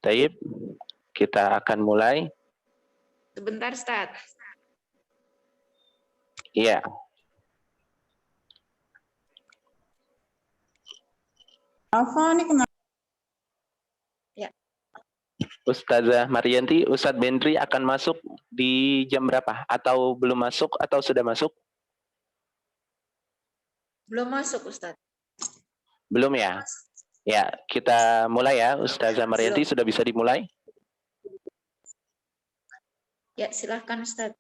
Taib, kita akan mulai. Sebentar, Ustaz. Iya. Alfa ini kenapa? Ya. Ustazah Maryanti, Ustadz Bendri akan masuk di jam berapa? Atau belum masuk atau sudah masuk? Belum masuk, Ustaz. Belum ya? Ya, kita mulai ya. Ustazah Maryanti sudah bisa dimulai? Ya, silahkan, Ustaz.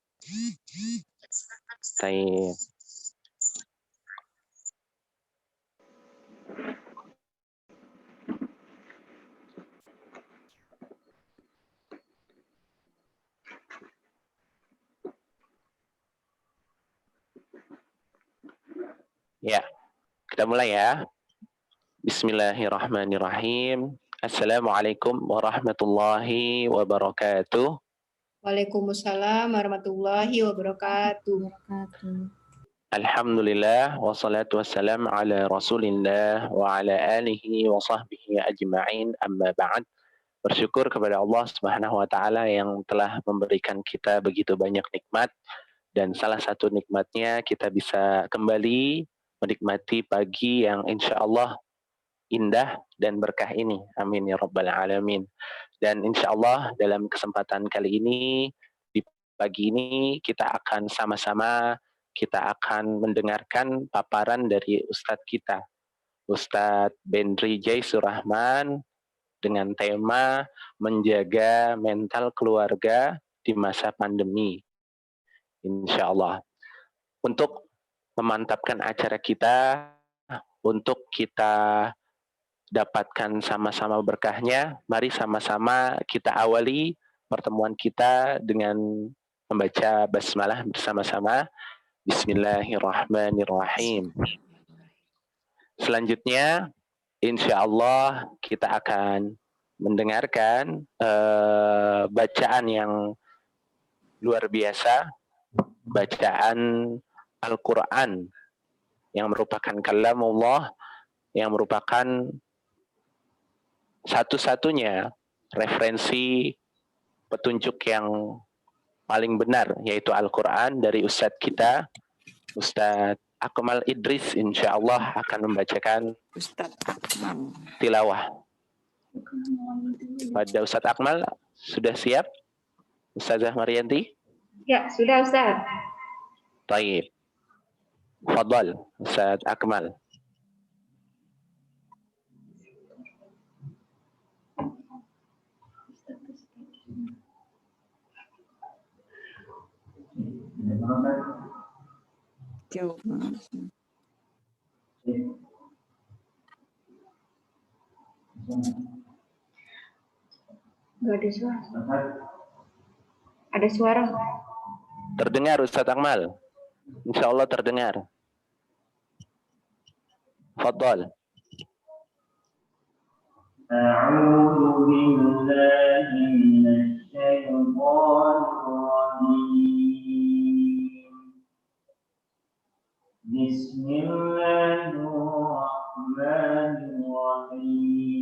Baik. Ya, kita mulai ya. Bismillahirrahmanirrahim. Assalamualaikum warahmatullahi wabarakatuh. Waalaikumsalam warahmatullahi wabarakatuh. Alhamdulillah wassalatu wassalam ala Rasulillah wa ala alihi wa sahbihi ajma'in, amma ba'd. Bersyukur kepada Allah Subhanahu wa taala yang telah memberikan kita begitu banyak nikmat, dan salah satu nikmatnya kita bisa kembali menikmati pagi yang insya Allah indah dan berkah ini. Amin ya rabbal alamin. Dan insya Allah dalam kesempatan kali ini, di pagi ini kita akan sama-sama mendengarkan paparan dari Ustadz kita, Ustadz Bendri Jaisur Rahman, dengan tema menjaga mental keluarga di masa pandemi. Insya Allah. Untuk memantapkan acara kita, untuk kita dapatkan sama-sama berkahnya, mari sama-sama kita awali pertemuan kita dengan membaca basmalah bersama-sama. Bismillahirrahmanirrahim. Selanjutnya, insya Allah kita akan mendengarkan bacaan yang luar biasa, bacaan Al-Quran yang merupakan kalamullah, yang merupakan satu-satunya referensi petunjuk yang paling benar, yaitu Al-Quran, dari Ustadz kita, Ustadz Akmal Idris, insya Allah akan membacakan tilawah. Pada Ustadz Akmal, sudah siap? Ustazah Maryanti? Ya, sudah, Ustaz. Baik. Fadal, Ustadz Akmal. Jauh banget. Nggak ada suara. Ada suara. Terdengar Ustadz Akmal? Insya Allah terdengar. Fadal. أعوذ بالله من الشيطان الرجيم بسم الله الرحمن الرحيم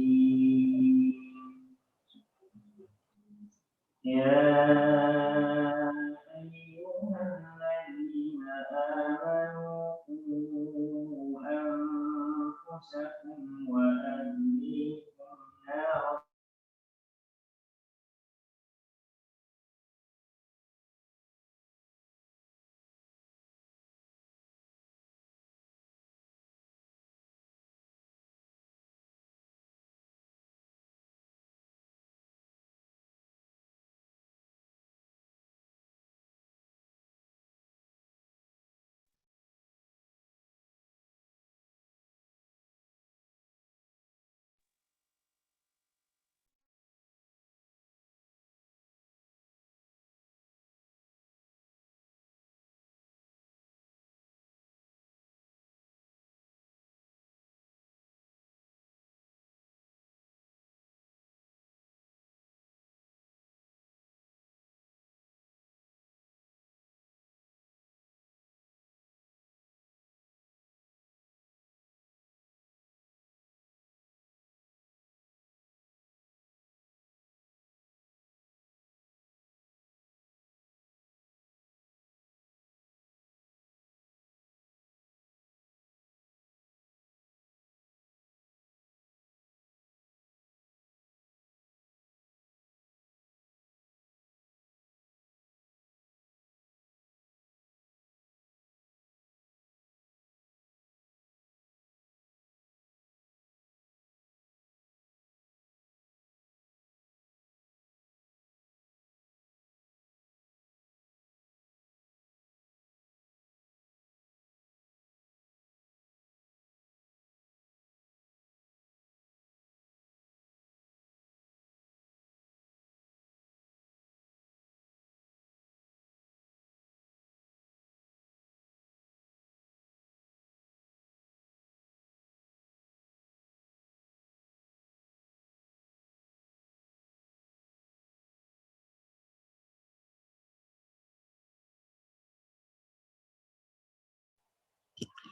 يا أيها الذين آمنوا قوا أنفسكم وأهليكم نارا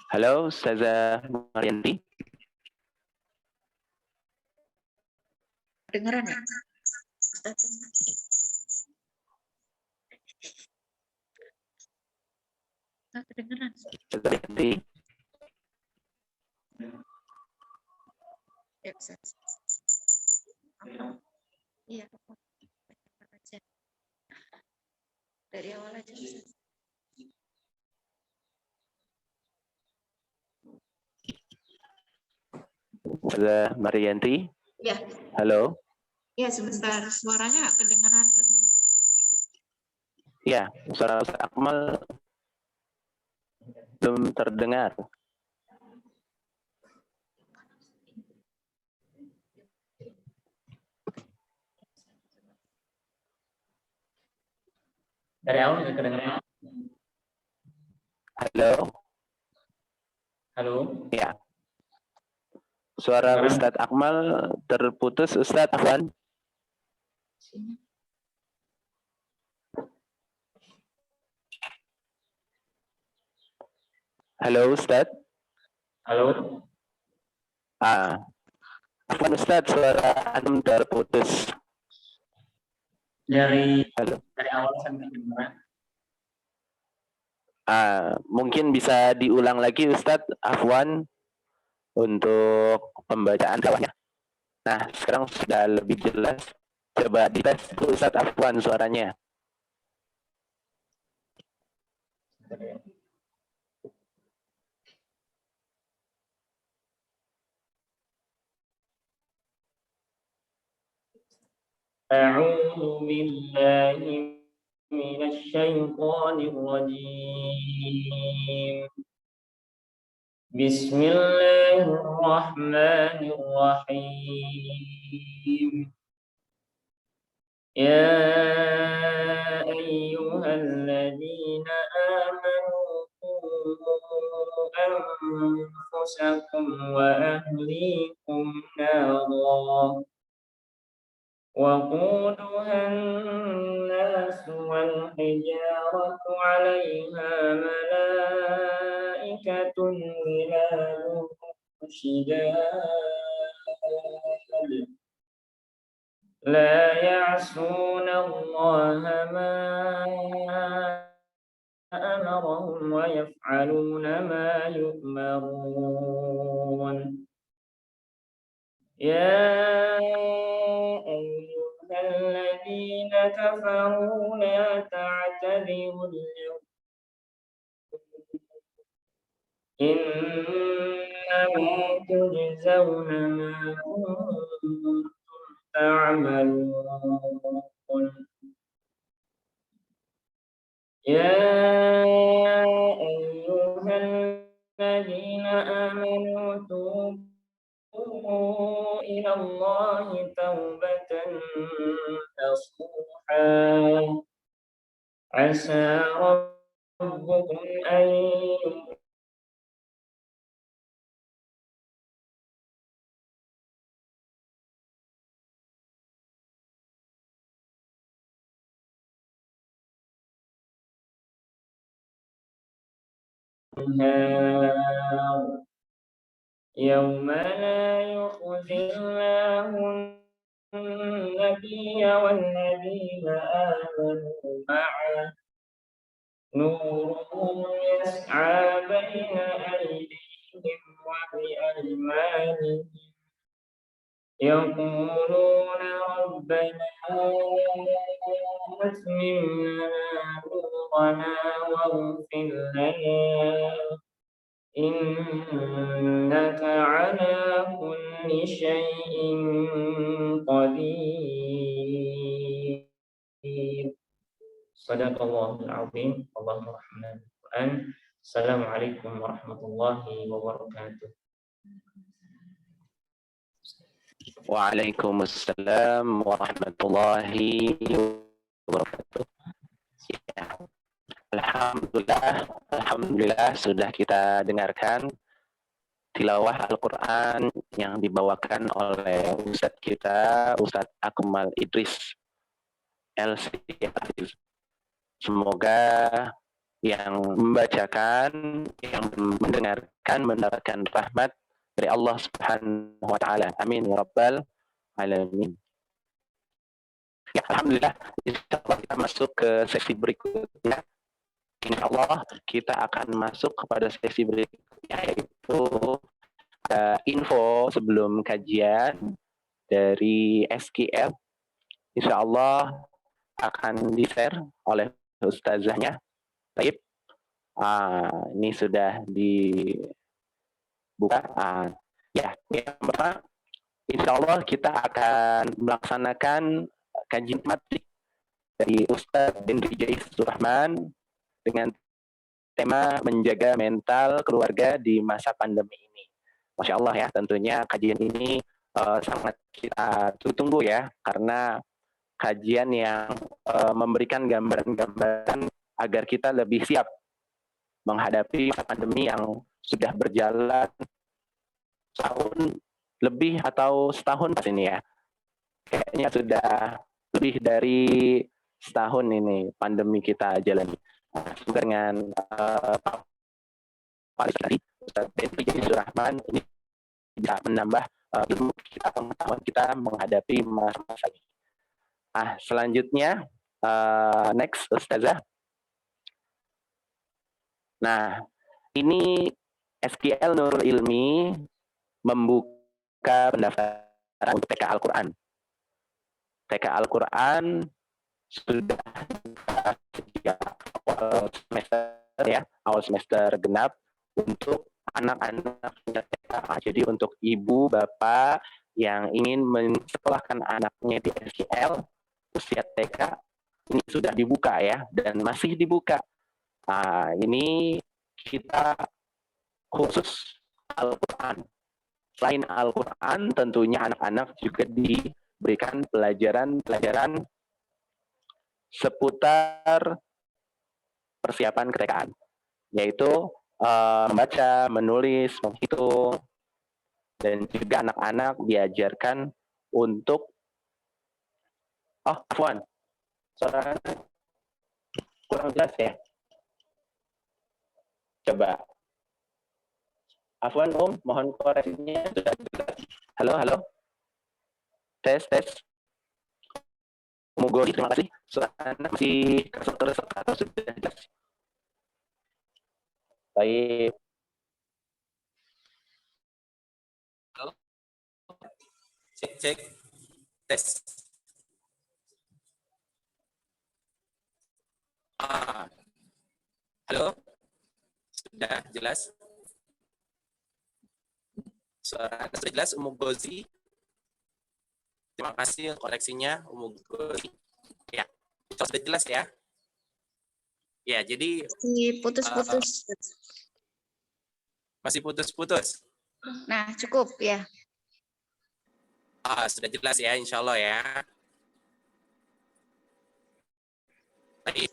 Halo, Ustazah Marianti. Dengeran ya? Ustaz. Nggak kedengeran. Ustazah Marianti. Ya, Ustaz. Apa? Iya, apa? Aja. Dari awal aja, Ustaz. Ustazah Marianti. Ya, Halo. ya sebentar. Suaranya nggak kedengeran. Ya, suara Ustaz Akmal belum terdengar. Dari awal nggak kedengeran. Halo. Halo. Ya. Suara Ustadz Akmal terputus, Ustadz Afwan. Halo Ustadz. Halo. Afwan Ustadz, suara antum terputus. Dari Halo. Dari awal sampai kedengeran. Mungkin bisa diulang lagi Ustadz Afwan untuk pembacaan bawahnya. Nah, sekarang sudah lebih jelas. Coba dites Ustadz Afwan suaranya. أعوذ بالله من الشيطان الرجيم. بسم الله الرحمن الرحيم. يا أيها الذين آمنوا قوا أنفسكم وأهليكم نارا وقودها الناس والحجارة عليها ملائكة غلاظ شداد لا يعصون الله ما أمرهم ويفعلون ما يؤمرون. يا أيها الذين كفروا لا تعتذروا اليوم إنما تجزون ما كنتم تعملون. يا أيها الذين آمنوا توبوا إلى الله توبة نصوحا عسى ربكم أن يوم لا يخزي الله النبي والذين آمنوا معه نورهم يسعى بين أيديهم وبأيمانهم يقولون ربنا أتمم لنا نورنا واغفر لنا إنك على كل شيء قدير. Sadaqallahul azim. Allahumma rahmana bil-Qur'an. Assalamualaikum warahmatullahi wabarakatuh. Waalaikumsalam warahmatullahi wabarakatuh. Ya. Alhamdulillah sudah kita dengarkan tilawah Al-Quran yang dibawakan oleh Ustadz kita, Ustadz Akmal Idris LC. Semoga yang membacakan, yang mendengarkan, mendapatkan rahmat dari Allah Subhanahu wa taala. Amin ya rabbal alamin. Ya, alhamdulillah, insyaallah kita masuk ke sesi berikutnya. Insyaallah kita akan masuk kepada sesi berikutnya, yaitu info sebelum kajian dari SQL. Insyaallah akan di-share oleh ustazahnya. Baik. Ini sudah dibuka. Ya, yang pertama, insya Allah kita akan melaksanakan kajian materi dari Ustadz Henry Jais Rahman dengan tema menjaga mental keluarga di masa pandemi ini. Masya Allah ya, tentunya kajian ini sangat kita tunggu ya, karena kajian yang memberikan gambaran-gambaran agar kita lebih siap menghadapi pandemi yang sudah berjalan tahun lebih atau setahun pas ini ya. Kayaknya sudah lebih dari setahun ini pandemi kita jalani. Dengan Pak Ustadz Henry Jais Rahman ini bisa menambah ilmu kita, pengetahuan kita menghadapi masa-masa ini. Selanjutnya next Ustazah. Nah, ini SQL Nurul Ilmi membuka pendaftaran untuk TK Al-Quran. TK Al-Quran sudah sejak awal semester ya, awal semester genap untuk anak-anak TK. Jadi untuk ibu, bapak yang ingin mensekolahkan anaknya di SQL usia TK, ini sudah dibuka ya, dan masih dibuka. Ini kita khusus Al-Quran. Selain Al-Quran, tentunya anak-anak juga diberikan pelajaran-pelajaran seputar persiapan keTK-an, yaitu membaca, menulis, menghitung, dan juga anak-anak diajarkan untuk Afwan, suaranya kurang jelas ya. Coba. Afwan, mohon koreksinya sudah jelas. Halo. Tes. Mugori, terima kasih. Suaranya masih keresek atau sudah jelas? Baik. Halo. Cek. Tes. Halo. Sudah jelas? Suara sudah jelas, Gozi. Terima kasih koreksinya, Gozi. Ya, sudah jelas ya. Ya, jadi putus-putus. Masih putus-putus. Nah, cukup ya. Sudah jelas ya, insya Allah ya. Baik.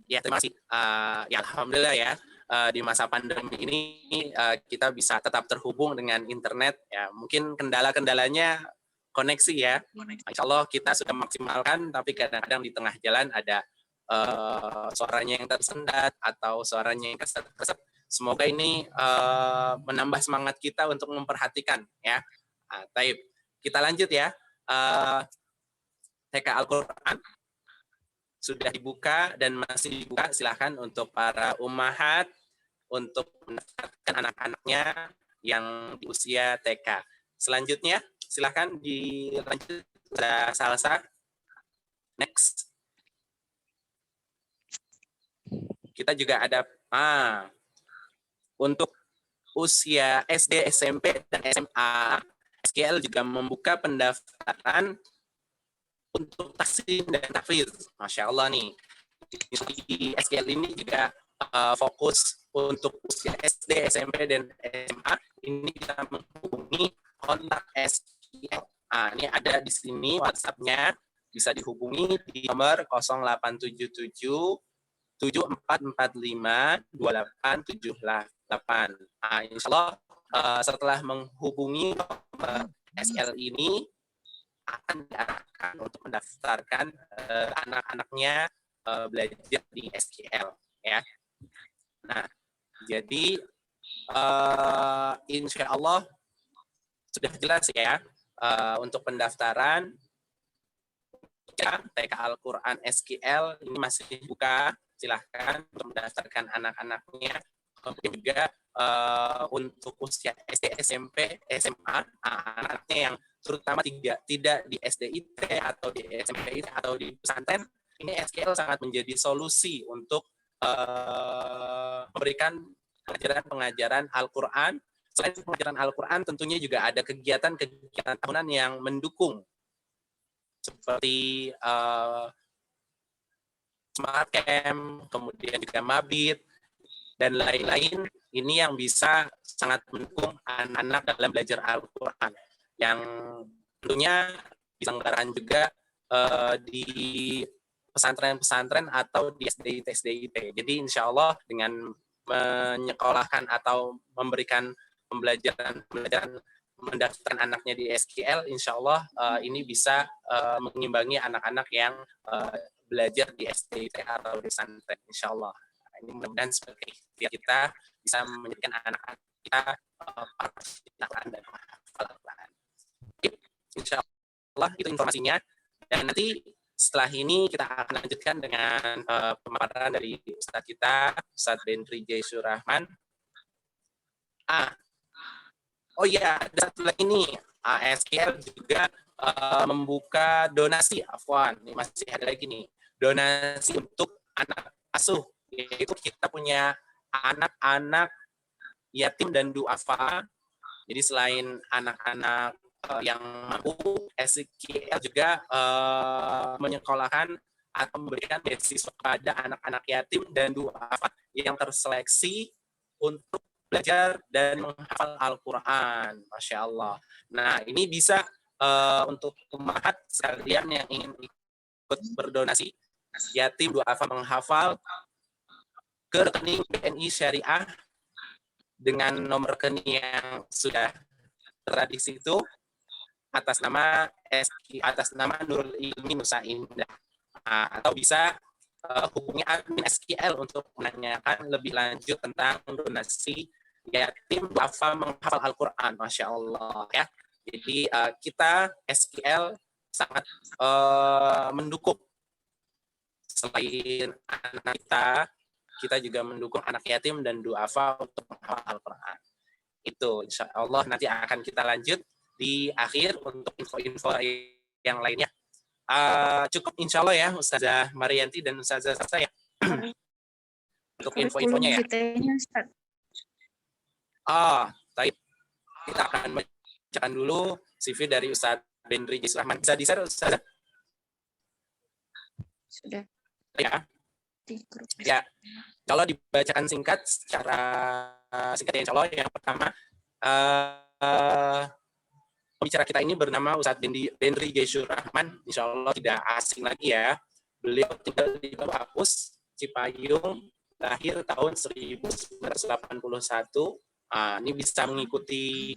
Ya, terima kasih. Ya, alhamdulillah ya. Di masa pandemi ini kita bisa tetap terhubung dengan internet ya. Mungkin kendala-kendalanya koneksi ya. Insya Allah kita sudah maksimalkan, tapi kadang-kadang di tengah jalan ada suaranya yang tersendat atau suaranya yang keset-keset. Semoga ini menambah semangat kita untuk memperhatikan ya. Taib. Kita lanjut ya. TK Al-Quran sudah dibuka dan masih dibuka. Silahkan untuk para ummahat untuk mendaftarkan anak-anaknya yang di usia TK. Selanjutnya, silahkan dilanjut Salsa. Next. Kita juga ada untuk usia SD, SMP, dan SMA, SQL juga membuka pendaftaran untuk tahsin dan tahfiz. Masya Allah nih. Di SQL ini juga fokus untuk usia SD, SMP, dan SMA. Ini kita menghubungi kontak SQL. Ini ada di sini WhatsApp-nya. Bisa dihubungi di nomor 0877 7445 2878. Insya Allah setelah menghubungi SL ini akan diarahkan untuk mendaftarkan anak-anaknya belajar di SQL. ya. Nah, jadi insya Allah sudah jelas ya untuk pendaftaran ya, TK Al-Quran SKL ini masih buka, silahkan untuk mendaftarkan anak-anaknya. Kemudian juga untuk usia SD, SMP, SMA, anak-anaknya yang terutama tidak di SDIT atau di SMP atau di pesantren, ini SKL sangat menjadi solusi untuk memberikan pengajaran Al-Quran. Selain pengajaran Al-Quran, tentunya juga ada kegiatan-kegiatan tahunan yang mendukung, seperti Smart Camp, kemudian juga Mabit, dan lain-lain. Ini yang bisa sangat mendukung anak-anak dalam belajar Al-Quran, yang tentunya diselenggarakan juga di pesantren-pesantren atau di SDIT. Jadi insya Allah dengan menyekolahkan atau memberikan pembelajaran mendaftarkan anaknya di SKL, insya Allah ini bisa mengimbangi anak-anak yang belajar di SDIT atau di pesantren, insya Allah. Ini mudah-mudahan sebagai ikhtiar kita bisa menjadikan anak-anak kita Al-Quran dan menghafal Al-Quran. Insya Allah itu informasinya. Dan nanti setelah ini kita akan lanjutkan dengan pemaparan dari Ustadz kita, Ustadz Bendri Jaisyur Rahman. Oh iya, ada satu lagi nih, SKL juga membuka donasi, afwan, ini masih ada lagi nih, donasi untuk anak asuh, yaitu kita punya anak-anak yatim dan duafa. Jadi selain anak-anak yang mampu, SKL juga menyekolahkan atau memberikan beasiswa pada anak-anak yatim dan duafa yang terseleksi untuk belajar dan menghafal Al-Quran. Masya Allah. Nah, ini bisa untuk umat sekalian yang ingin ikut berdonasi, yatim duafa menghafal, ke rekening BNI Syariah dengan nomor rekening yang sudah tertera di situ atas nama Nurul Ilmi Nusa Indah. Atau bisa hubungi admin SKL untuk menanyakan lebih lanjut tentang donasi yatim duafa menghafal Al-Quran. Masya Allah ya. Jadi kita SKL sangat mendukung, selain anak kita juga mendukung anak yatim dan duafa untuk menghafal Al-Quran. Itu insya Allah nanti akan kita lanjut di akhir untuk info-info yang lainnya. Cukup insya Allah ya Ustazah Marianti dan Ustazah Sasa ya untuk info-infonya ya. Baik. Kita akan bacakan dulu CV dari Ustadz Bendri Jaisyur Rahman. Bisa di-share Ustazah? Sudah. Ya. Ya. Kalau dibacakan singkat secara singkat ya insya Allah. Yang pertama, pembicara kita ini bernama Ustadz Bendri Jaisyur Rahman. Insya Allah tidak asing lagi ya. Beliau tinggal di Bawah Apus, Cipayung, lahir tahun 1981. Ini bisa mengikuti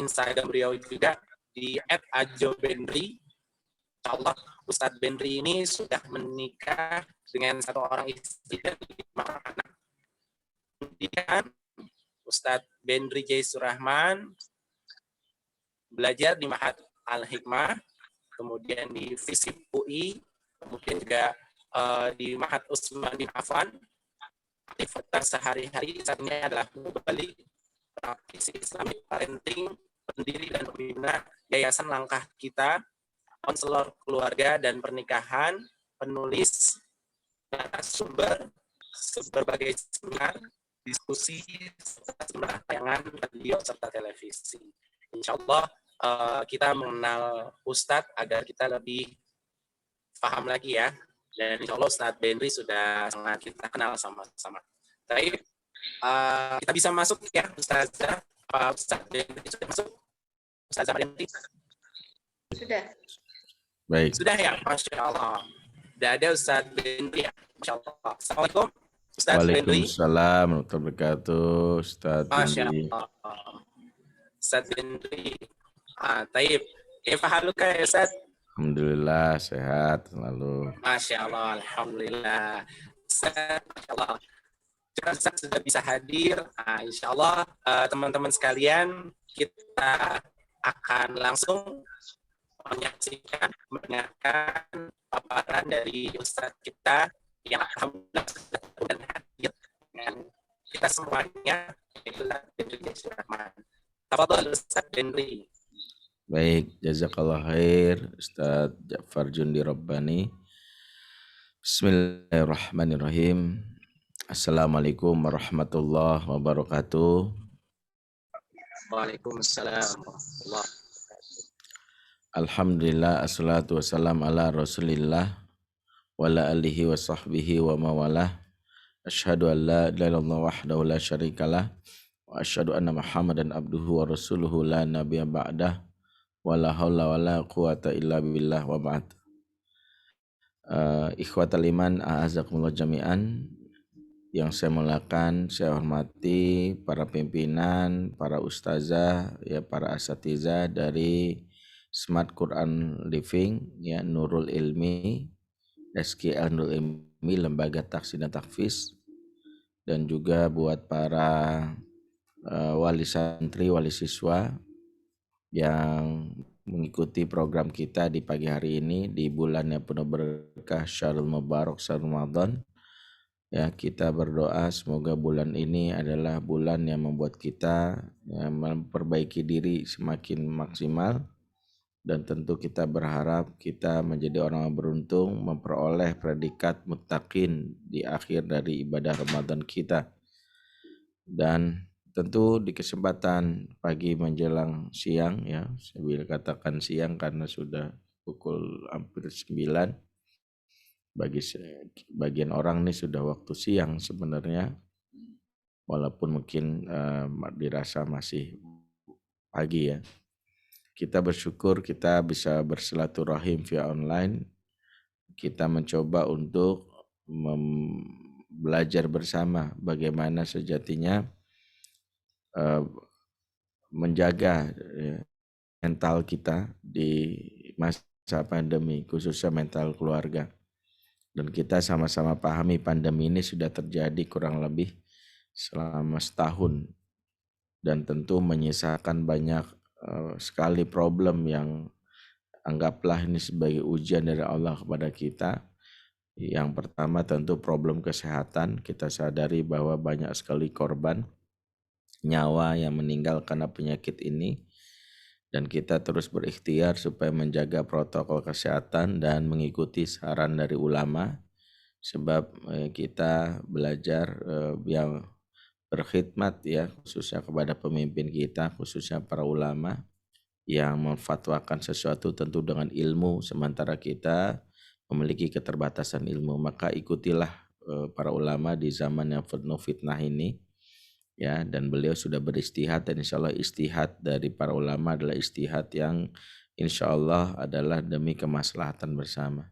Instagram beliau juga di @ajobendri. Insya Allah Ustadz Bendri ini sudah menikah dengan 1 orang istri dan 5 anak. Kemudian Ustadz Bendri Jaisyur Rahman belajar di Ma'had Al-Hikmah, kemudian di FISIP UI, kemudian juga di Ma'had Utsman bin Affan. Aktivitas sehari-hari saat ini adalah mubalik, praktisi Islamic Parenting, pendiri dan pembina Yayasan Langkah Kita, konselor keluarga dan pernikahan, penulis, sumber berbagai seminar, diskusi, serta tayangan radio serta televisi. Insya Allah kita mengenal Ustadz agar kita lebih paham lagi ya. Dan insya Allah Ustadz Bendri sudah sangat kita kenal sama-sama. Baik, kita bisa masuk ya Ustazah. Ustadz Bendri sudah masuk? Ustazah Marianti? Sudah. Baik. Sudah ya, Masya Allah. Sudah ada Ustadz Bendri ya, Masya Allah. Assalamualaikum Ustadz Bendri. Waalaikumsalam warahmatullahi wabarakatuh. Ustadz Masya Bendri. Allah. Ustadz Bendri. Taib. Haluka ya Ustadz? Alhamdulillah sehat selalu. Masya Allah, Alhamdulillah. Ustaz, Masya Allah. Ustaz sudah bisa hadir. Nah, insya Allah teman-teman sekalian, kita akan langsung menyaksikan, mendengarkan paparan dari Ustaz kita yang alhamdulillah sudah hadir dengan kita semuanya. Tafadhol Ustaz Benri. Baik, jazakallah khair Ustadz Ja'far Jundi Rabbani. Bismillahirrahmanirrahim. Assalamualaikum warahmatullahi wabarakatuh. Waalaikumsalam warahmatullahi wabarakatuh. Alhamdulillah, assalatu wassalam ala rasulillah wa ala alihi wa sahbihi wa mawalah. Asyhadu an la ilaha illallah wahdahu la syarikalah wa asyhadu anna Muhammadan abduhu wa rasuluhu la nabiyya ba'dah wa la haula wa la quwata illa billah wa ba'd. Ikhwatal iman, a'azakumullah jami'an. Yang saya muliakan, saya hormati para pimpinan, para ustazah, ya para asatizah dari Smart Quran Living, ya Nurul Ilmi, SKL Nurul Ilmi, Lembaga Tahsin dan Tahfiz, dan juga buat para wali santri, wali siswa yang mengikuti program kita di pagi hari ini di bulan yang penuh berkah Syahrul Mubarak, Syahrul Ramadan. Ya, kita berdoa semoga bulan ini adalah bulan yang membuat kita memperbaiki diri semakin maksimal, dan tentu kita berharap kita menjadi orang yang beruntung memperoleh predikat muttaqin di akhir dari ibadah Ramadan kita. Dan tentu di kesempatan pagi menjelang siang, ya saya katakan siang karena sudah pukul hampir 9. Bagi bagian orang ini sudah waktu siang sebenarnya, walaupun mungkin dirasa masih pagi ya. Kita bersyukur kita bisa bersilaturahim via online. Kita mencoba untuk belajar bersama bagaimana sejatinya menjaga mental kita di masa pandemi, khususnya mental keluarga. Dan kita sama-sama pahami pandemi ini sudah terjadi kurang lebih selama setahun, dan tentu menyisakan banyak sekali problem yang anggaplah ini sebagai ujian dari Allah kepada kita. Yang pertama tentu problem kesehatan. Kita sadari bahwa banyak sekali korban nyawa yang meninggal karena penyakit ini, dan kita terus berikhtiar supaya menjaga protokol kesehatan dan mengikuti saran dari ulama, sebab kita belajar yang berkhidmat ya, khususnya kepada pemimpin kita, khususnya para ulama yang memfatwakan sesuatu tentu dengan ilmu, sementara kita memiliki keterbatasan ilmu. Maka ikutilah para ulama di zaman yang penuh fitnah ini, ya, dan beliau sudah beristihad, dan insya Allah istihad dari para ulama adalah istihad yang insya Allah adalah demi kemaslahatan bersama.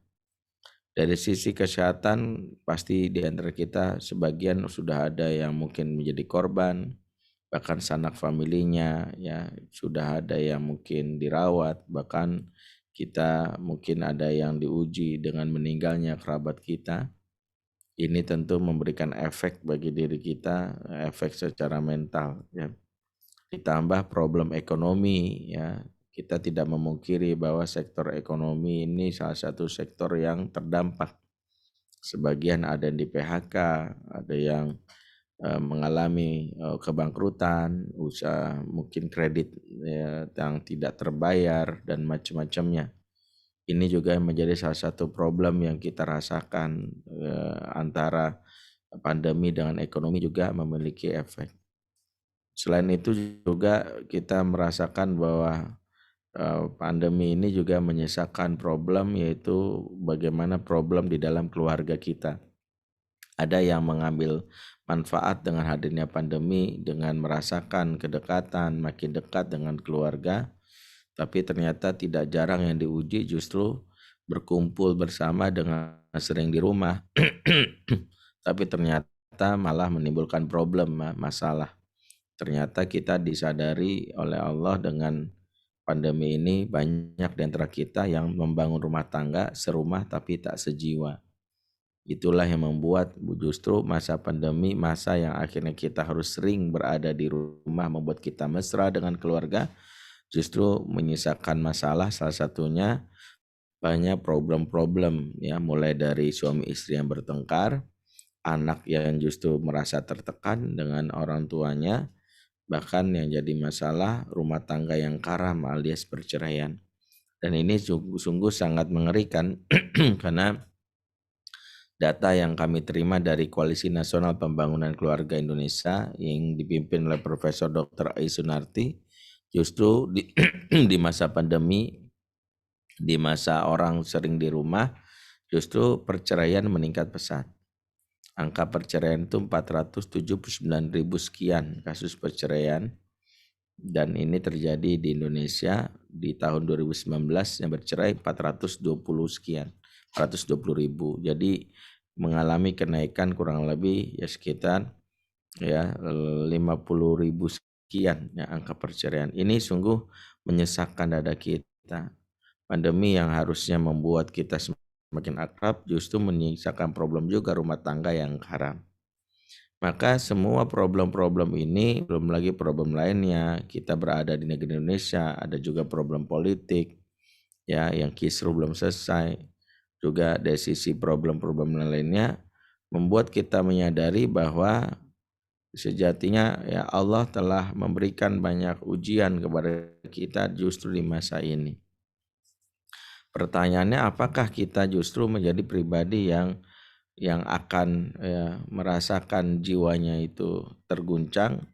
Dari sisi kesehatan pasti di antara kita sebagian sudah ada yang mungkin menjadi korban, bahkan sanak familinya ya sudah ada yang mungkin dirawat, bahkan kita mungkin ada yang diuji dengan meninggalnya kerabat kita. Ini tentu memberikan efek bagi diri kita, efek secara mental ya. Ditambah problem ekonomi ya. Kita tidak memungkiri bahwa sektor ekonomi ini salah satu sektor yang terdampak. Sebagian ada yang di PHK, ada yang mengalami kebangkrutan, usaha mungkin kredit ya, yang tidak terbayar dan macam-macamnya. Ini juga menjadi salah satu problem yang kita rasakan, antara pandemi dengan ekonomi juga memiliki efek. Selain itu juga kita merasakan bahwa pandemi ini juga menyisakan problem, yaitu bagaimana problem di dalam keluarga kita. Ada yang mengambil manfaat dengan hadirnya pandemi dengan merasakan kedekatan, makin dekat dengan keluarga, tapi ternyata tidak jarang yang diuji justru berkumpul bersama dengan sering di rumah, tapi ternyata malah menimbulkan problem, masalah. Ternyata kita disadari oleh Allah dengan pandemi ini banyak di antara kita yang membangun rumah tangga serumah tapi tak sejiwa. Itulah yang membuat justru masa pandemi, masa yang akhirnya kita harus sering berada di rumah, membuat kita mesra dengan keluarga, justru menyisakan masalah. Salah satunya banyak problem-problem ya, mulai dari suami istri yang bertengkar, anak yang justru merasa tertekan dengan orang tuanya, bahkan yang jadi masalah rumah tangga yang karam alias perceraian. Dan ini sungguh sangat mengerikan karena data yang kami terima dari Koalisi Nasional Pembangunan Keluarga Indonesia yang dipimpin oleh Profesor Dr. Aisunarti, justru di masa pandemi, di masa orang sering di rumah, justru perceraian meningkat pesat. Angka perceraian itu 479.000 sekian kasus perceraian, dan ini terjadi di Indonesia di tahun 2019 yang bercerai 420 sekian, 420.000. Jadi mengalami kenaikan kurang lebih ya sekitar ya 50.000 sekian ya angka perceraian. Ini sungguh menyesakkan dada kita. Pandemi yang harusnya membuat kita semakin akrab justru menyisakan problem juga rumah tangga yang karam. Maka semua problem-problem ini, belum lagi problem lainnya, kita berada di negeri Indonesia, ada juga problem politik ya yang kisruh belum selesai. Juga dari sisi problem-problem lainnya membuat kita menyadari bahwa sejatinya ya Allah telah memberikan banyak ujian kepada kita justru di masa ini. Pertanyaannya, apakah kita justru menjadi pribadi yang akan merasakan jiwanya itu terguncang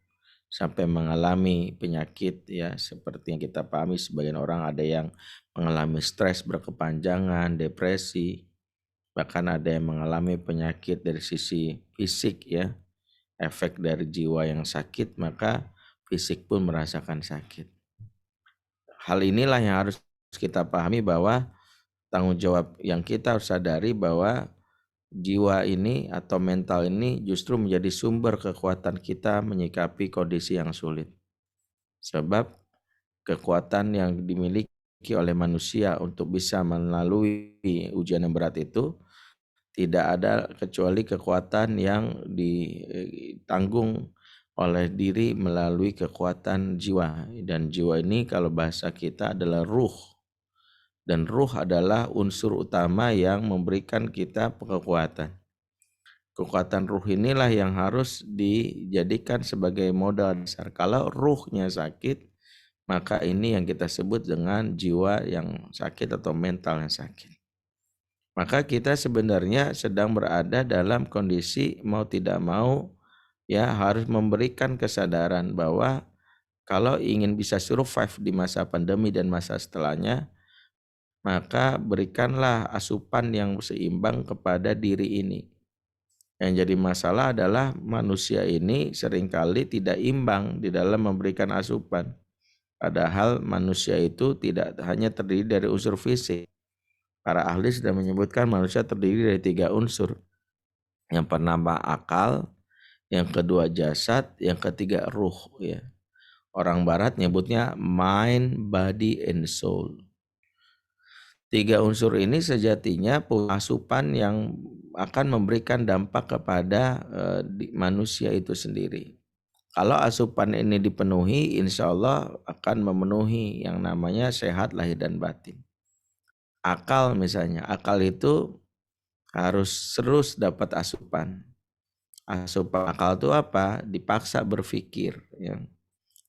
sampai mengalami penyakit ya seperti yang kita pahami, sebagian orang ada yang mengalami stres berkepanjangan, depresi, bahkan ada yang mengalami penyakit dari sisi fisik ya, efek dari jiwa yang sakit maka fisik pun merasakan sakit. Hal inilah yang harus kita pahami bahwa tanggung jawab yang kita harus sadari bahwa jiwa ini atau mental ini justru menjadi sumber kekuatan kita menyikapi kondisi yang sulit. Sebab kekuatan yang dimiliki oleh manusia untuk bisa melalui ujian yang berat itu tidak ada kecuali kekuatan yang ditanggung oleh diri melalui kekuatan jiwa. Dan jiwa ini kalau bahasa kita adalah ruh. Dan ruh adalah unsur utama yang memberikan kita kekuatan. Kekuatan ruh inilah yang harus dijadikan sebagai modal dasar. Kalau ruhnya sakit, maka ini yang kita sebut dengan jiwa yang sakit atau mental yang sakit. Maka kita sebenarnya sedang berada dalam kondisi mau tidak mau ya harus memberikan kesadaran bahwa kalau ingin bisa survive di masa pandemi dan masa setelahnya, maka berikanlah asupan yang seimbang kepada diri ini. Yang jadi masalah adalah manusia ini seringkali tidak imbang di dalam memberikan asupan. Padahal manusia itu tidak hanya terdiri dari unsur fisik. Para ahli sudah menyebutkan manusia terdiri dari 3 unsur. Yang pertama akal, yang kedua jasad, yang ketiga ruh ya. Orang barat nyebutnya mind, body, and soul. 3 unsur ini sejatinya punya asupan yang akan memberikan dampak kepada manusia itu sendiri. Kalau asupan ini dipenuhi, insya Allah akan memenuhi yang namanya sehat lahir dan batin. Akal misalnya, akal itu harus terus dapat asupan. Asupan akal itu apa? Dipaksa berpikir ya.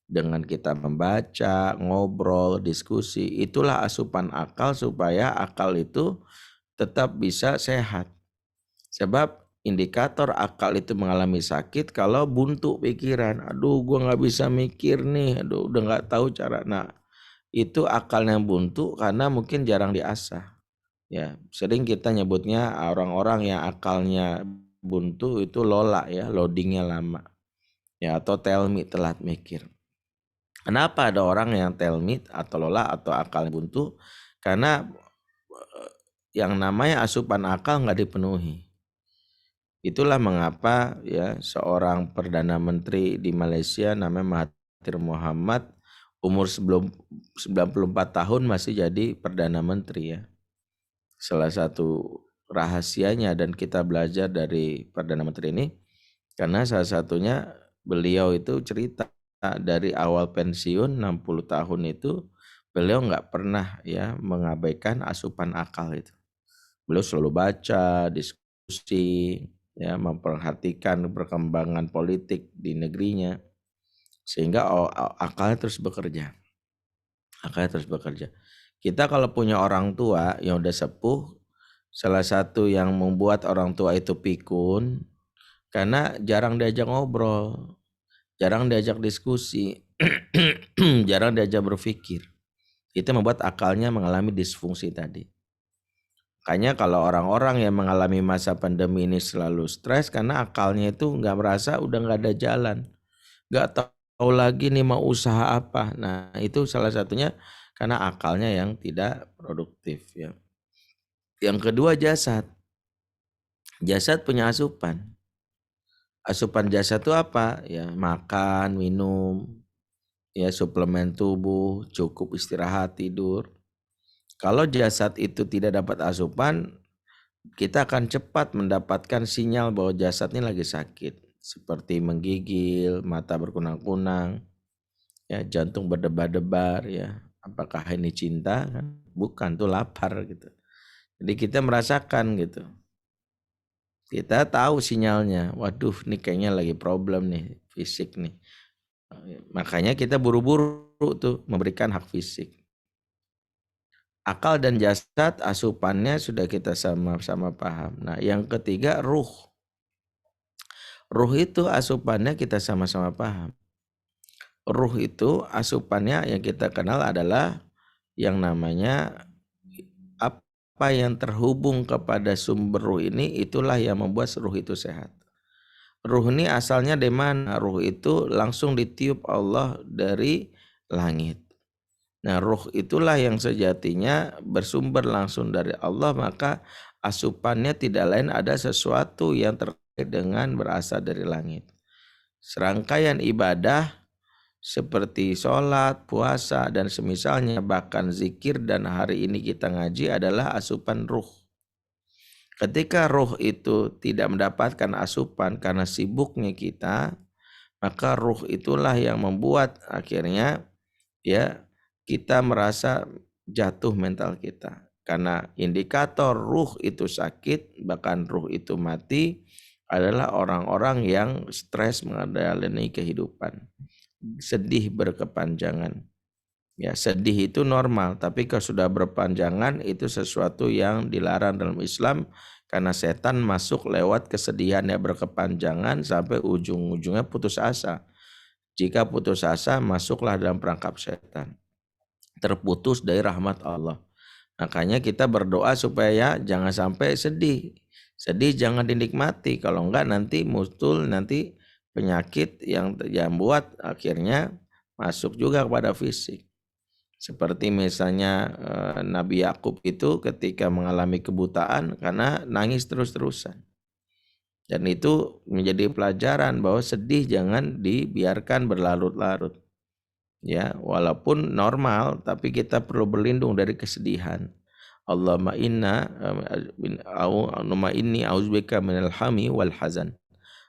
Dengan kita membaca, ngobrol, diskusi, itulah asupan akal supaya akal itu tetap bisa sehat. Sebab indikator akal itu mengalami sakit kalau buntu pikiran. Aduh, gue nggak bisa mikir nih. Aduh, udah nggak tahu cara. Nah, itu akalnya buntu karena mungkin jarang diasah. Ya, sering kita nyebutnya orang-orang yang akalnya buntu itu lola ya, loadingnya lama. Ya, atau telmit, telat mikir. Kenapa ada orang yang telmit atau lola atau akal buntu? Karena yang namanya asupan akal nggak dipenuhi. Itulah mengapa ya seorang Perdana Menteri di Malaysia namanya Mahathir Mohamad umur 94 tahun masih jadi Perdana Menteri ya. Salah satu rahasianya dan kita belajar dari Perdana Menteri ini, karena salah satunya beliau itu cerita dari awal pensiun 60 tahun itu beliau nggak pernah ya mengabaikan asupan akal itu. Beliau selalu baca, diskusi, ya memperhatikan perkembangan politik di negerinya, sehingga akalnya terus bekerja. Akalnya terus bekerja. Kita kalau punya orang tua yang udah sepuh, salah satu yang membuat orang tua itu pikun karena jarang diajak ngobrol, jarang diajak diskusi, jarang diajak berpikir. Itu membuat akalnya mengalami disfungsi tadi. Makanya kalau orang-orang yang mengalami masa pandemi ini selalu stres karena akalnya itu nggak merasa udah nggak ada jalan, nggak tahu lagi nih mau usaha apa. Nah itu salah satunya karena akalnya yang tidak produktif ya. Yang kedua jasad. Jasad punya asupan. Asupan jasad itu apa? Ya makan, minum, ya suplemen tubuh, cukup istirahat, tidur. Kalau jasad itu tidak dapat asupan, kita akan cepat mendapatkan sinyal bahwa jasad ini lagi sakit. Seperti menggigil, mata berkunang-kunang, ya jantung berdebar-debar, ya. Apakah ini cinta? Bukan, tuh lapar gitu. Jadi kita merasakan gitu. Kita tahu sinyalnya. Waduh, ini kayaknya lagi problem nih, fisik nih. Makanya kita buru-buru tuh memberikan hak fisik. Akal dan jasad asupannya sudah kita sama-sama paham. Nah, yang ketiga ruh. Ruh itu asupannya kita sama-sama paham. Ruh itu asupannya yang kita kenal adalah yang namanya apa yang terhubung kepada sumber ruh ini, itulah yang membuat ruh itu sehat. Ruh ini asalnya dari mana? Ruh itu langsung ditiup Allah dari langit. Nah, ruh itulah yang sejatinya bersumber langsung dari Allah, maka asupannya tidak lain ada sesuatu yang terkait dengan berasal dari langit. Serangkaian ibadah seperti sholat, puasa, dan semisalnya, bahkan zikir dan hari ini kita ngaji adalah asupan ruh. Ketika ruh itu tidak mendapatkan asupan karena sibuknya kita, maka ruh itulah yang membuat akhirnya ya kita merasa jatuh mental kita. Karena indikator ruh itu sakit, bahkan ruh itu mati, adalah orang-orang yang stres menjalani kehidupan. Sedih berkepanjangan. Ya, sedih itu normal, tapi kalau sudah berpanjangan itu sesuatu yang dilarang dalam Islam, karena setan masuk lewat kesedihan yang berkepanjangan sampai ujung-ujungnya putus asa. Jika putus asa, masuklah dalam perangkap setan. Terputus dari rahmat Allah. Makanya kita berdoa supaya jangan sampai sedih. Sedih jangan dinikmati, kalau enggak nanti muncul nanti penyakit yang buat akhirnya masuk juga kepada fisik. Seperti misalnya Nabi Yakub itu ketika mengalami kebutaan karena nangis terus-terusan. Dan itu menjadi pelajaran bahwa sedih jangan dibiarkan berlarut-larut. Ya, walaupun normal, tapi kita perlu berlindung dari kesedihan. Allahumma inni a'udzubika minal hami wal hazan,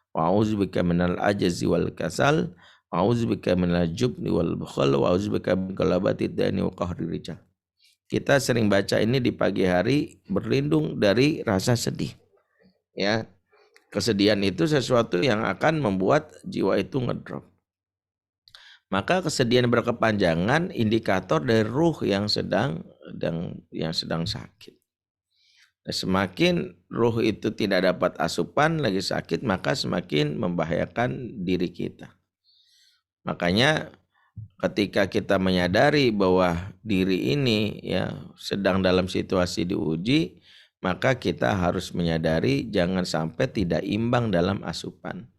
wa a'udzubika minal ajzi wal kasal, wa a'udzubika minal jubni wal bukhal, wa a'udzubika min ghalabati dani wa qahri rijal. Kita sering baca ini di pagi hari, berlindung dari rasa sedih. Ya, kesedihan itu sesuatu yang akan membuat jiwa itu ngedrop. Maka kesedihan berkepanjangan indikator dari ruh yang sedang sakit. Nah, semakin ruh itu tidak dapat asupan, lagi sakit, maka semakin membahayakan diri kita. Makanya ketika kita menyadari bahwa diri ini ya sedang dalam situasi diuji, maka kita harus menyadari jangan sampai tidak imbang dalam asupan.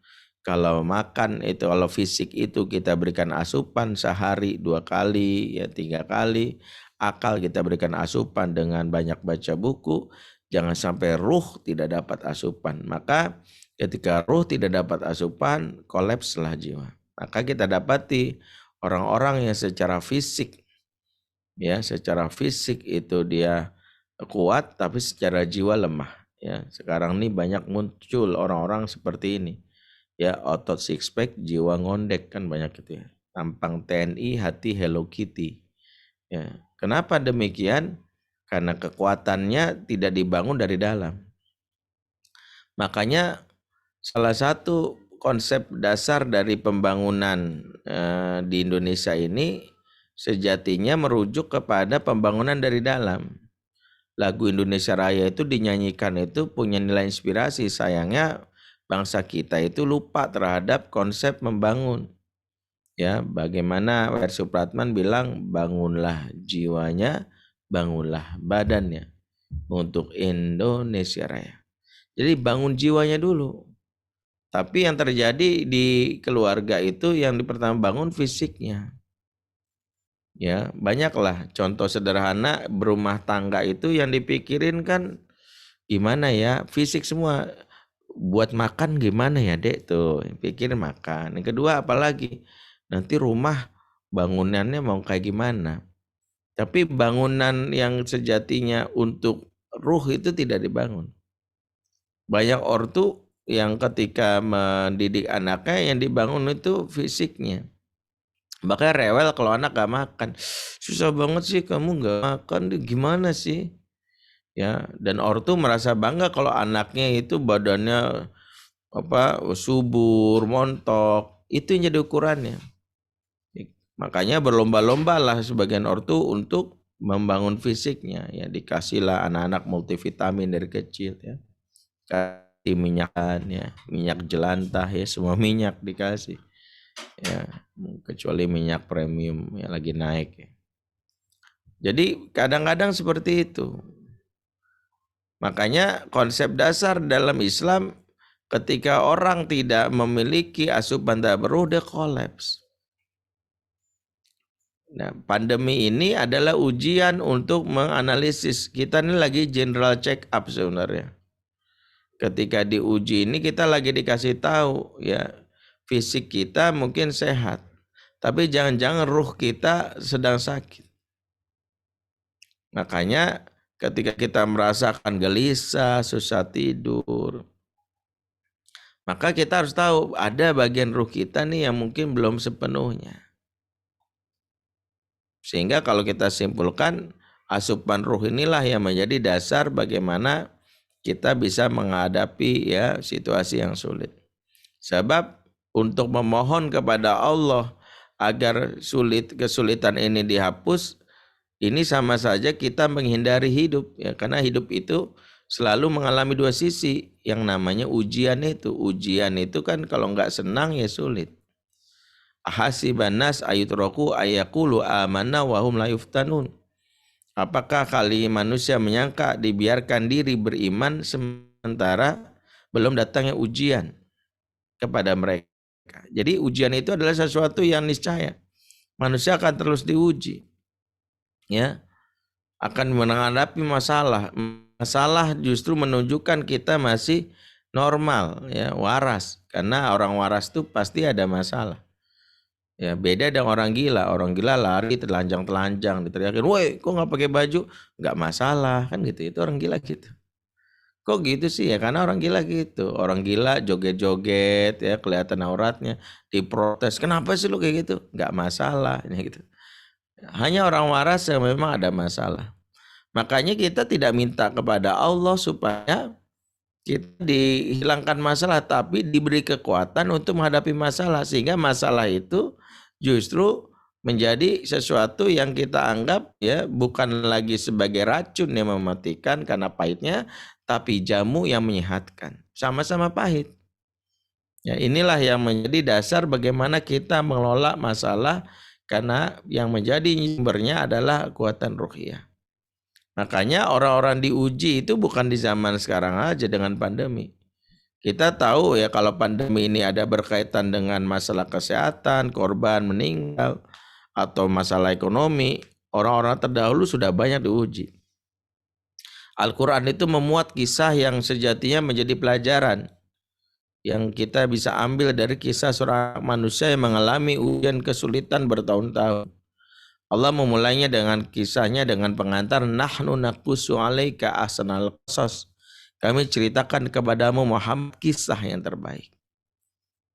Kalau makan itu, kalau fisik itu kita berikan asupan sehari 2 kali, ya 3 kali. Akal kita berikan asupan dengan banyak baca buku. Jangan sampai ruh tidak dapat asupan. Maka ketika ruh tidak dapat asupan, kolapslah jiwa. Maka kita dapati orang-orang yang secara fisik, ya secara fisik itu dia kuat, tapi secara jiwa lemah. Ya, sekarang ini banyak muncul orang-orang seperti ini. Ya, otot six pack, jiwa ngondek kan banyak itu ya. Tampang TNI, hati Hello Kitty. Ya, kenapa demikian? Karena kekuatannya tidak dibangun dari dalam. Makanya salah satu konsep dasar dari pembangunan di Indonesia ini sejatinya merujuk kepada pembangunan dari dalam. Lagu Indonesia Raya itu dinyanyikan itu punya nilai inspirasi. Sayangnya bangsa kita itu lupa terhadap konsep membangun. Ya, bagaimana W.R. Supratman bilang, bangunlah jiwanya, bangunlah badannya untuk Indonesia Raya. Jadi bangun jiwanya dulu. Tapi yang terjadi di keluarga itu yang pertama bangun fisiknya. Ya, banyaklah contoh sederhana berumah tangga itu yang dipikirin kan gimana ya, fisik semua. Buat makan gimana ya, Dek, tuh pikirin makan. Yang kedua apalagi? Nanti rumah bangunannya mau kayak gimana? Tapi bangunan yang sejatinya untuk ruh itu tidak dibangun. Banyak ortu yang ketika mendidik anaknya yang dibangun itu fisiknya. Makanya rewel kalau anak gak makan. Susah banget sih kamu gak makan, gimana sih? Ya, dan ortu merasa bangga kalau anaknya itu badannya subur, montok. Itu yang jadi ukurannya. Makanya berlomba-lomba lah sebagian ortu untuk membangun fisiknya. Ya, dikasihlah anak-anak multivitamin dari kecil ya. Kasih minyakan ya, minyak jelantah ya, semua minyak dikasih ya, kecuali minyak premium ya lagi naik ya. Jadi kadang-kadang seperti itu. Makanya konsep dasar dalam Islam ketika orang tidak memiliki asupan tabarruh, dia kolaps. Nah, pandemi ini adalah ujian untuk menganalisis. Kita ini lagi general check up sebenarnya. Ketika diuji ini kita lagi dikasih tahu ya, fisik kita mungkin sehat, tapi jangan-jangan ruh kita sedang sakit. Makanya ketika kita merasakan gelisah, susah tidur, maka kita harus tahu ada bagian ruh kita nih yang mungkin belum sepenuhnya. Sehingga kalau kita simpulkan, asupan ruh inilah yang menjadi dasar bagaimana kita bisa menghadapi ya situasi yang sulit. Sebab untuk memohon kepada Allah agar kesulitan ini dihapus, ini sama saja kita menghindari hidup ya, karena hidup itu selalu mengalami dua sisi, yang namanya ujian itu. Ujian itu kan kalau nggak senang ya sulit. Ahasiban nas ayutraku ayaqulu amanna wa hum la yuftanun. Apakah kali manusia menyangka dibiarkan diri beriman sementara belum datangnya ujian kepada mereka. Jadi ujian itu adalah sesuatu yang niscaya. Manusia akan terus diuji. Ya. Akan menghadapi masalah. Masalah justru menunjukkan kita masih normal, ya, waras. Karena orang waras itu pasti ada masalah. Ya, beda dengan orang gila. Orang gila lari telanjang-telanjang, diteriakin, "Woi, kok nggak pakai baju?" Nggak masalah, kan gitu. Itu orang gila gitu. Kok gitu sih ya? Karena orang gila gitu. Orang gila joget-joget ya, kelihatan auratnya, diprotes. "Kenapa sih lu kayak gitu?" Nggak masalah, ya gitu. Hanya orang waras yang memang ada masalah. Makanya kita tidak minta kepada Allah supaya kita dihilangkan masalah, tapi diberi kekuatan untuk menghadapi masalah, sehingga masalah itu justru menjadi sesuatu yang kita anggap ya bukan lagi sebagai racun yang mematikan karena pahitnya, tapi jamu yang menyehatkan. Sama-sama pahit. Ya, inilah yang menjadi dasar bagaimana kita mengelola masalah, karena yang menjadi sumbernya adalah kekuatan ruhiyah. Makanya orang-orang diuji itu bukan di zaman sekarang aja dengan pandemi. Kita tahu ya kalau pandemi ini ada berkaitan dengan masalah kesehatan, korban meninggal, atau masalah ekonomi, orang-orang terdahulu sudah banyak diuji. Al-Quran itu memuat kisah yang sejatinya menjadi pelajaran yang kita bisa ambil dari kisah seorang manusia yang mengalami ujian kesulitan bertahun-tahun. Allah memulainya dengan kisahnya dengan pengantar, nahnu naqussu 'alaika ahsanal qasas. kami ceritakan kepadamu Muhammad kisah yang terbaik.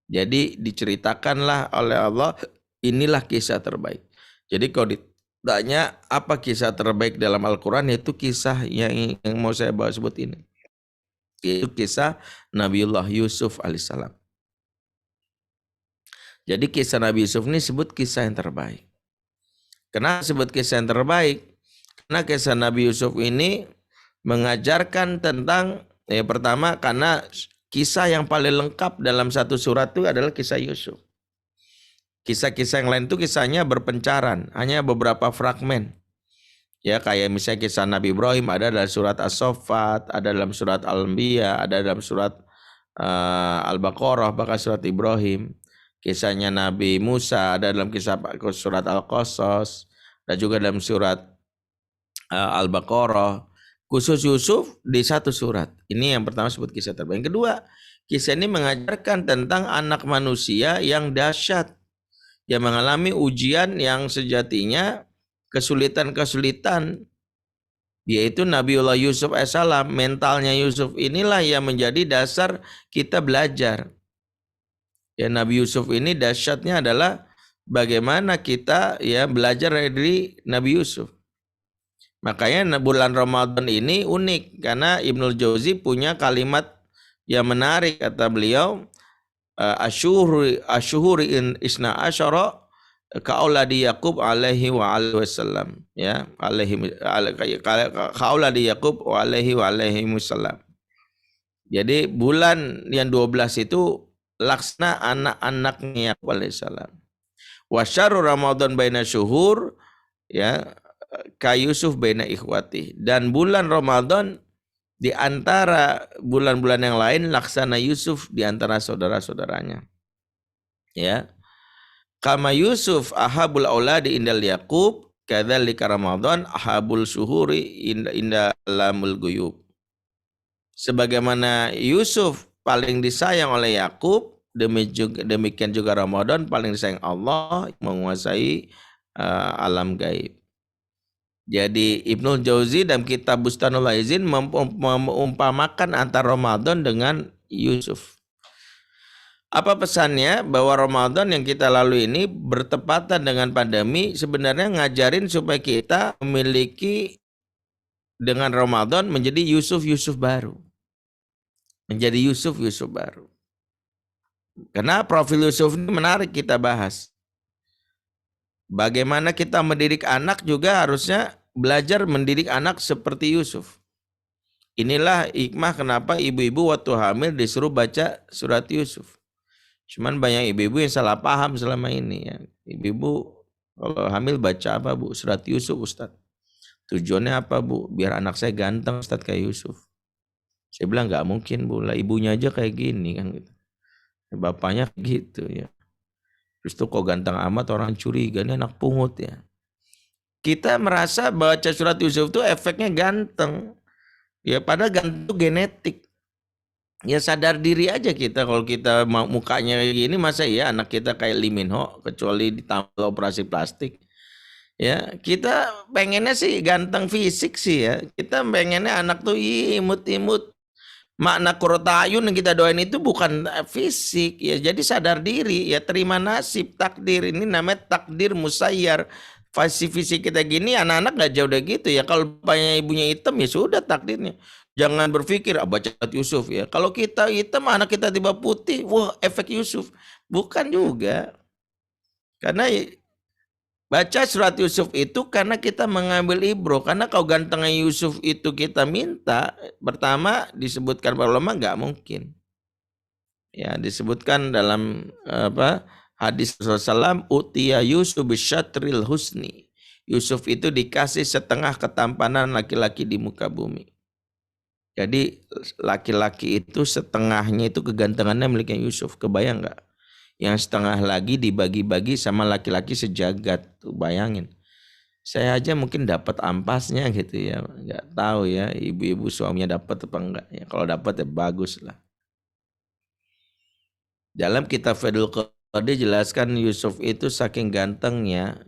Jadi diceritakanlah oleh Allah, inilah kisah terbaik. Jadi kalau ditanya apa kisah terbaik dalam Al-Quran, yaitu kisah yang mau saya bawa sebut ini. Yaitu kisah Nabiullah Yusuf alaihissalam. Jadi kisah Nabi Yusuf ini sebut kisah yang terbaik. Kenapa sebut kisah yang terbaik? Karena kisah Nabi Yusuf ini mengajarkan tentang, pertama karena kisah yang paling lengkap dalam satu surat itu adalah kisah Yusuf. Kisah-kisah yang lain itu kisahnya berpencaran, hanya beberapa fragmen. Ya, kayak misalnya kisah Nabi Ibrahim ada dalam surat As-Saffat, ada dalam surat Al-Anbiya, ada dalam surat Al-Baqarah, bahkan surat Ibrahim. Kisahnya Nabi Musa ada dalam surat Al-Qasas, dan juga dalam surat Al-Baqarah. Khusus Yusuf di satu surat. Ini yang pertama sebut kisah terbaik. Yang kedua, kisah ini mengajarkan tentang anak manusia yang dahsyat, yang mengalami ujian yang sejatinya kesulitan-kesulitan, yaitu Nabiullah Yusuf AS. Mentalnya Yusuf inilah yang menjadi dasar kita belajar. Ya, Nabi Yusuf ini dahsyatnya adalah bagaimana kita belajar dari Nabi Yusuf. Makanya bulan Ramadan ini unik karena Ibnul Jauzi punya kalimat yang menarik, kata beliau, asyuhuri isna asyara kauladi Yaqub alaihi wa alaihi wasallam, ya, kauladi Yaqub wa alaihi wasallam. Jadi bulan yang 12 itu laksana anak-anaknya Yaqub alaihissalam. Wa syarru Ramadan baina syuhur, ya, ka Yusuf baina ikhwati. Dan bulan Ramadan di antara bulan-bulan yang lain laksana Yusuf di antara saudara-saudaranya. Ya. Kama Yusuf ahabul auladi indal Yaqub, kadzalika Ramadan ahabul syuhuri inda lamul guyub. Sebagaimana Yusuf paling disayang oleh Yakub, demikian juga Ramadan paling disayang Allah, menguasai alam gaib. Jadi Ibnul Jauzi dalam kitab Bustanul Aizin mengumpamakan antara Ramadan dengan Yusuf. Apa pesannya? Bahwa Ramadan yang kita lalui ini bertepatan dengan pandemi, sebenarnya ngajarin supaya kita memiliki dengan Ramadan menjadi Yusuf baru. Menjadi Yusuf baru. Karena profil Yusuf ini menarik kita bahas. Bagaimana kita mendidik anak juga harusnya belajar mendidik anak seperti Yusuf. Inilah hikmah kenapa ibu-ibu waktu hamil disuruh baca surat Yusuf. Cuman banyak ibu-ibu yang salah paham selama ini, ya. Ibu-ibu kalau hamil baca apa, Bu? Surat Yusuf, Ustaz. Tujuannya apa, Bu? Biar anak saya ganteng, Ustaz, kayak Yusuf. Saya bilang nggak mungkin, Bu, lah ibunya aja kayak gini kan gitu. Bapaknya gitu, ya. Terus tuh kok ganteng amat, orang curiga ini anak pungut, ya. Kita merasa baca surat Yusuf tuh efeknya ganteng. Ya padahal ganteng itu genetik. Ya sadar diri aja kita, kalau kita mukanya kayak gini, masa ya anak kita kayak Lee Min Ho kecuali ditambah operasi plastik. Ya, kita pengennya sih ganteng fisik sih, ya. Kita pengennya anak tuh imut-imut. Makna qurrata'ayun yang kita doain itu bukan fisik, ya. Jadi sadar diri, ya, terima nasib, takdir. Ini namanya takdir musayyar. Fisik kita gini, anak-anak gak jauh dari gitu, ya. Kalau bapaknya ibunya hitam, ya sudah takdirnya. Jangan berpikir baca Yusuf, ya. Kalau kita hitam, anak kita tiba putih, wah efek Yusuf. Bukan juga. Karena baca surat Yusuf itu karena kita mengambil ibro. Karena kalau gantengnya Yusuf itu kita minta, pertama disebutkan para ulama nggak mungkin. Ya, disebutkan dalam hadis Rasulullah SAW, utiya Yusuf bisyatril husni. Yusuf itu dikasih setengah ketampanan laki-laki di muka bumi. Jadi laki-laki itu setengahnya itu kegantengannya miliknya Yusuf. Kebayang nggak? Yang setengah lagi dibagi-bagi sama laki-laki sejagat. Tuh bayangin. Saya aja mungkin dapat ampasnya gitu, ya. Nggak tahu, ya, ibu-ibu suaminya dapat apa enggak, ya. Kalau dapat ya bagus lah. Dalam kitab Fathul Qadir jelaskan Yusuf itu saking gantengnya,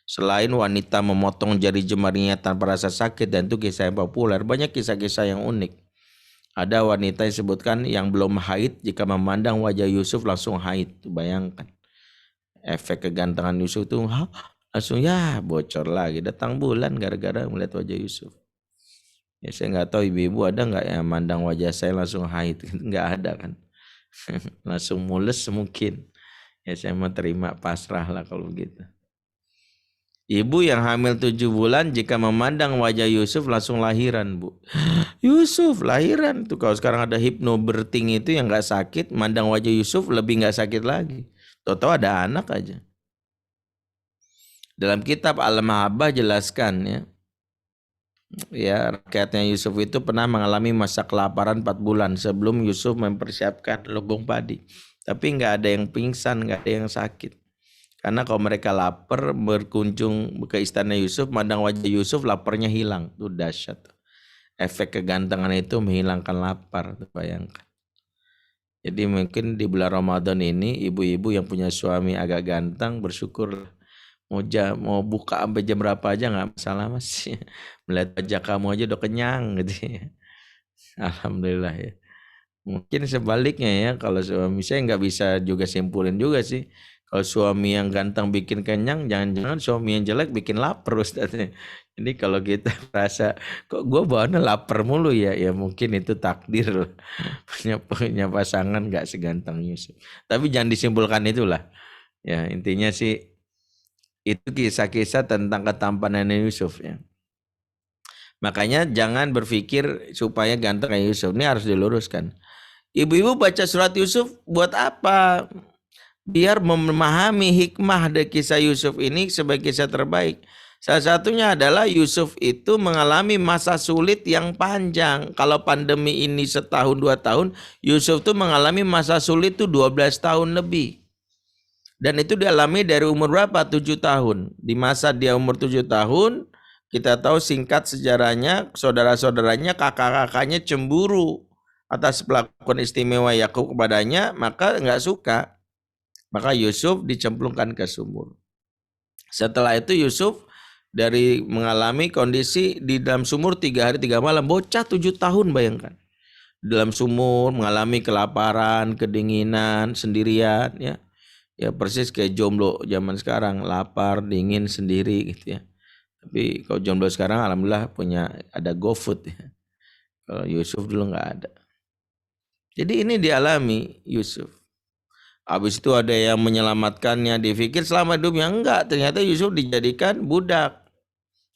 selain wanita memotong jari jemarinya tanpa rasa sakit, dan itu kisah yang populer, banyak kisah-kisah yang unik. Ada wanita yang sebutkan yang belum haid jika memandang wajah Yusuf langsung haid. Bayangkan efek kegantengan Yusuf itu langsung ya bocor lagi, datang bulan gara-gara melihat wajah Yusuf. Ya saya nggak tahu ibu-ibu ada nggak yang mandang wajah saya langsung haid, nggak ada kan. Langsung mules mungkin. Ya saya mau terima pasrah lah kalau begitu. Ibu yang hamil 7 bulan jika memandang wajah Yusuf langsung lahiran, Bu. Yusuf lahiran tuh. Kalau sekarang ada hypnobirthing itu yang nggak sakit, mandang wajah Yusuf lebih nggak sakit lagi. Tahu-tahu ada anak aja. Dalam kitab Al-Mahabbah jelaskan ya rakyatnya Yusuf itu pernah mengalami masa kelaparan 4 bulan sebelum Yusuf mempersiapkan lumbung padi. Tapi nggak ada yang pingsan, nggak ada yang sakit. Karena kalau mereka lapar berkunjung ke istana Yusuf, mandang wajah Yusuf, laparnya hilang. Itu dahsyat. Efek kegantengan itu menghilangkan lapar, bayangkan. Jadi mungkin di bulan Ramadan ini ibu-ibu yang punya suami agak ganteng bersyukur. Mau buka sampai jam berapa aja nggak masalah mas. Melihat wajah kamu aja udah kenyang gitu ya. Alhamdulillah ya. Mungkin sebaliknya ya, kalau suami saya nggak bisa juga simpulin juga sih. Kalau suami yang ganteng bikin kenyang, jangan-jangan suami yang jelek bikin lapar Ustaz. Jadi kalau kita merasa kok gue bawaannya lapar mulu ya mungkin itu takdir loh. Punya pasangan nggak seganteng Yusuf. Tapi jangan disimpulkan itulah. Ya intinya sih itu kisah-kisah tentang ketampanan Yusuf ya. Makanya jangan berpikir supaya ganteng kayak Yusuf. Ini harus diluruskan. Ibu-ibu baca surat Yusuf buat apa? Biar memahami hikmah dari kisah Yusuf ini sebagai kisah terbaik. Salah satunya adalah Yusuf itu mengalami masa sulit yang panjang. Kalau pandemi ini setahun 2 tahun, Yusuf itu mengalami masa sulit itu 12 tahun lebih. Dan itu dialami dari umur berapa? 7 tahun. Di masa dia umur 7 tahun, kita tahu singkat sejarahnya, saudara-saudaranya, kakak-kakaknya cemburu atas perlakuan istimewa Yakub kepadanya, maka nggak suka. Maka Yusuf dicemplungkan ke sumur. Setelah itu Yusuf dari mengalami kondisi di dalam sumur 3 hari 3 malam, bocah 7 tahun bayangkan. Dalam sumur mengalami kelaparan, kedinginan, sendirian ya. Ya persis kayak jomblo zaman sekarang, lapar, dingin sendiri gitu ya. Tapi kalau jomblo sekarang alhamdulillah ada GoFood ya. Kalau Yusuf dulu nggak ada. Jadi ini dialami Yusuf. Habis itu ada yang menyelamatkannya, dipikir selama hidupnya enggak, ternyata Yusuf dijadikan budak.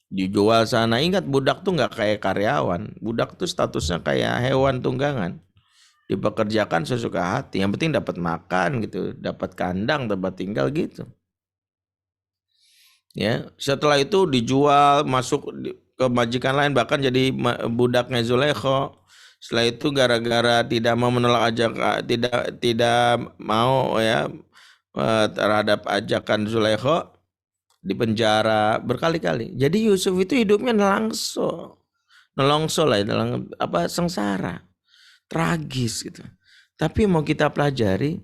Dijual sana, ingat budak tuh enggak kayak karyawan. Budak tuh statusnya kayak hewan tunggangan. Dipekerjakan sesuka hati, yang penting dapat makan gitu, dapat kandang, tempat tinggal gitu. Ya, setelah itu dijual, masuk ke majikan lain, bahkan jadi budaknya Zulaikha. Setelah itu gara-gara tidak mau menolak tidak mau ya terhadap ajakan Zulaikha, dipenjara berkali-kali. Jadi Yusuf itu hidupnya nelongso lah dalam sengsara, tragis gitu. Tapi mau kita pelajari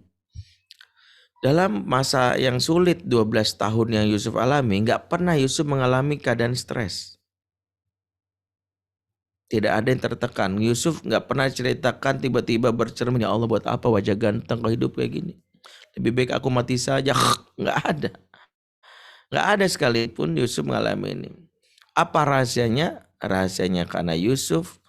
dalam masa yang sulit 12 tahun yang Yusuf alami, nggak pernah Yusuf mengalami keadaan stres. Tidak ada yang tertekan. Yusuf nggak pernah ceritakan tiba-tiba bercermin, ya Allah buat apa wajah ganteng kok hidup kayak gini. Lebih baik aku mati saja. Nggak ada. Nggak ada sekalipun Yusuf mengalami ini. Apa rahasianya? Rahasianya karena Yusuf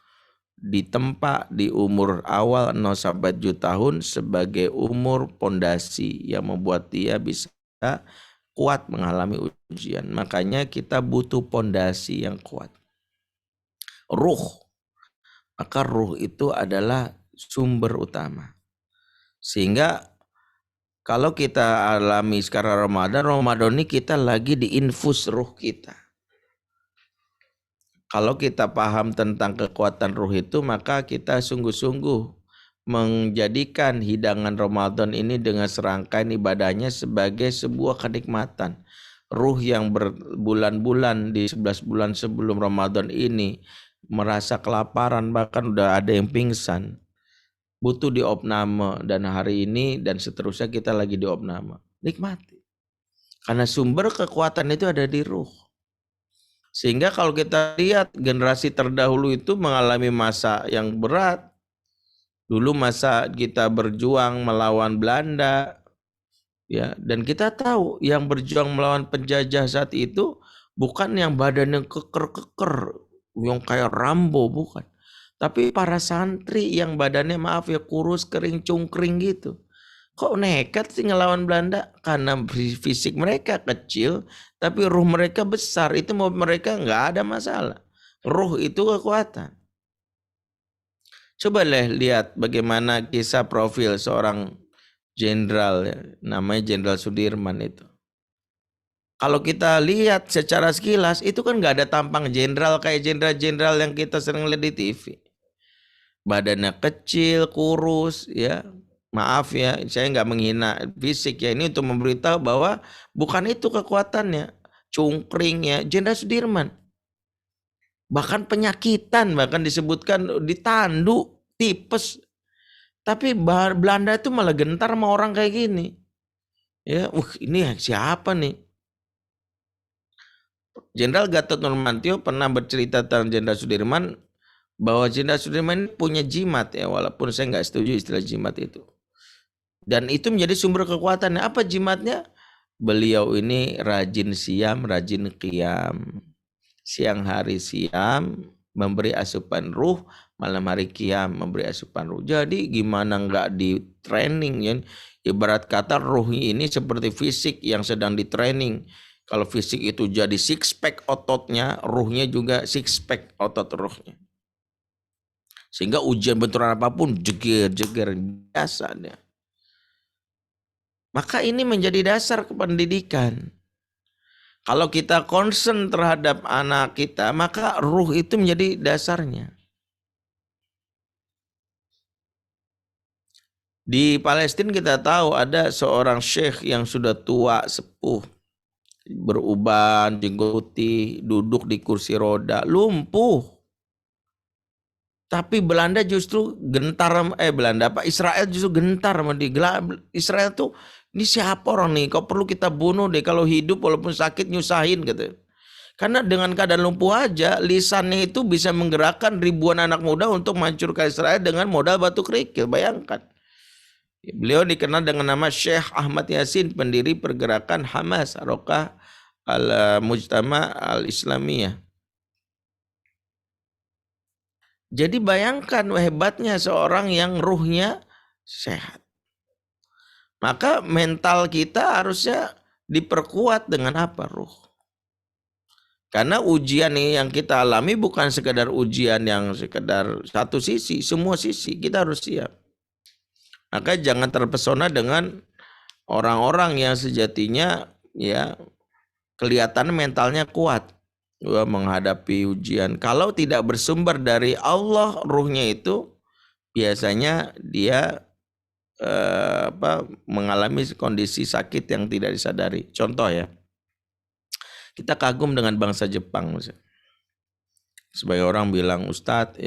ditempa di umur awal 0 sampai 7 tahun sebagai umur pondasi yang membuat dia bisa kuat mengalami ujian. Makanya kita butuh pondasi yang kuat. Ruh. Maka ruh itu adalah sumber utama. Sehingga kalau kita alami sekarang Ramadan ini kita lagi diinfus ruh kita. Kalau kita paham tentang kekuatan ruh itu, maka kita sungguh-sungguh menjadikan hidangan Ramadan ini dengan serangkaian ibadahnya sebagai sebuah kenikmatan. Ruh yang berbulan-bulan di 11 bulan sebelum Ramadan ini merasa kelaparan, bahkan udah ada yang pingsan, butuh diopname, dan hari ini dan seterusnya kita lagi diopname. Nikmati. Karena sumber kekuatan itu ada di ruh. Sehingga kalau kita lihat generasi terdahulu itu mengalami masa yang berat, Dulu masa kita berjuang melawan Belanda, ya, dan kita tahu yang berjuang melawan penjajah saat itu bukan yang badannya keker-keker, yang kayak Rambo, bukan. Tapi para santri yang badannya maaf ya kurus, kering, cungkring gitu. Kok nekat sih ngelawan Belanda? Karena fisik mereka kecil, tapi ruh mereka besar. Itu mereka nggak ada masalah. Ruh itu kekuatan. Coba lihat bagaimana kisah profil seorang jenderal, ya, namanya Jenderal Sudirman itu. Kalau kita lihat secara sekilas, itu kan nggak ada tampang jenderal kayak jenderal-jenderal yang kita sering lihat di TV. Badannya kecil, kurus, ya. Maaf ya, saya nggak menghina fisik ya. Ini untuk memberitahu bahwa bukan itu kekuatannya. Cungkring ya, Jenderal Sudirman. Bahkan penyakitan, bahkan disebutkan ditandu, tipes. Tapi Belanda itu malah gentar sama orang kayak gini. Ya, ini siapa nih? Jenderal Gatot Nurmantio pernah bercerita tentang Jenderal Sudirman bahwa Jenderal Sudirman punya jimat ya, walaupun saya nggak setuju istilah jimat itu. Dan itu menjadi sumber kekuatannya. Apa jimatnya? Beliau ini rajin siam, rajin qiyam. Siang hari siam, memberi asupan ruh, malam hari qiyam, memberi asupan ruh. Jadi gimana nggak di training ya? Ibarat kata ruh ini seperti fisik yang sedang di training. Kalau fisik itu jadi six pack ototnya, ruhnya juga six pack otot ruhnya. Sehingga ujian benturan apapun jeger-jeger biasanya. Maka ini menjadi dasar pendidikan. Kalau kita concern terhadap anak kita, maka ruh itu menjadi dasarnya. Di Palestina kita tahu ada seorang syekh yang sudah tua, sepuh, beruban, jenggot putih, duduk di kursi roda, lumpuh. Tapi Belanda justru gentar, Israel justru gentar sama dia. Israel tuh, ini siapa orang nih? Kau perlu kita bunuh deh. Kalau hidup walaupun sakit nyusahin gitu. Karena dengan keadaan lumpuh aja, lisannya itu bisa menggerakkan ribuan anak muda untuk menghancurkan Israel dengan modal batu kerikil. Bayangkan. Beliau dikenal dengan nama Syekh Ahmad Yasin, pendiri pergerakan Hamas, Harokah al-Mujtama al-Islamiyah. Jadi bayangkan hebatnya seorang yang ruhnya sehat. Maka mental kita harusnya diperkuat dengan apa? Ruh. Karena ujian nih yang kita alami bukan sekedar ujian yang sekedar satu sisi, semua sisi kita harus siap. Maka jangan terpesona dengan orang-orang yang sejatinya ya kelihatan mentalnya kuat menghadapi ujian. Kalau tidak bersumber dari Allah ruhnya itu biasanya dia mengalami kondisi sakit yang tidak disadari. Contoh ya, kita kagum dengan bangsa Jepang. Sebagai orang bilang, Ustadz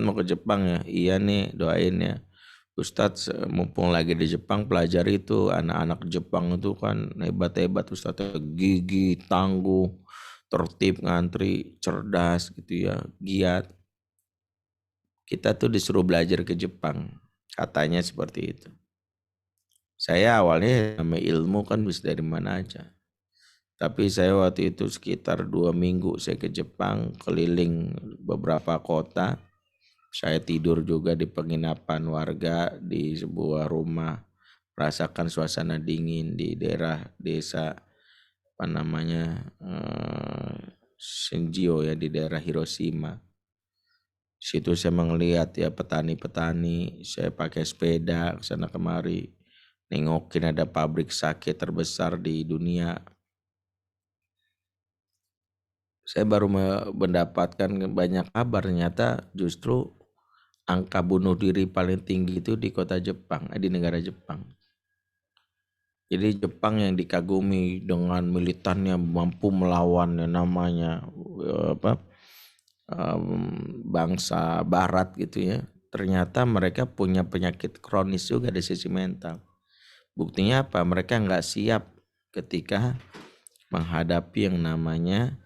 mau ke Jepang ya. Iya nih, doain ya. Ustadz mumpung lagi di Jepang pelajari itu anak-anak Jepang itu kan hebat-hebat Ustadz, gigih, tangguh, tertib, ngantri, cerdas gitu ya, giat. Kita tuh disuruh belajar ke Jepang. Katanya seperti itu. Saya awalnya sama ilmu kan bisa dari mana aja. Tapi saya waktu itu sekitar 2 minggu saya ke Jepang, keliling beberapa kota. Saya tidur juga di penginapan warga di sebuah rumah. Merasakan suasana dingin di daerah desa Shinjio ya, di daerah Hiroshima. Situ saya melihat ya petani-petani, saya pakai sepeda kesana kemari, nengokin ada pabrik sake terbesar di dunia. Saya baru mendapatkan banyak kabar, ternyata justru angka bunuh diri paling tinggi itu di kota Jepang, di negara Jepang. Jadi Jepang yang dikagumi dengan militannya mampu melawan yang namanya bangsa barat gitu ya, ternyata mereka punya penyakit kronis juga di sisi mental. Buktinya apa? Mereka nggak siap ketika menghadapi yang namanya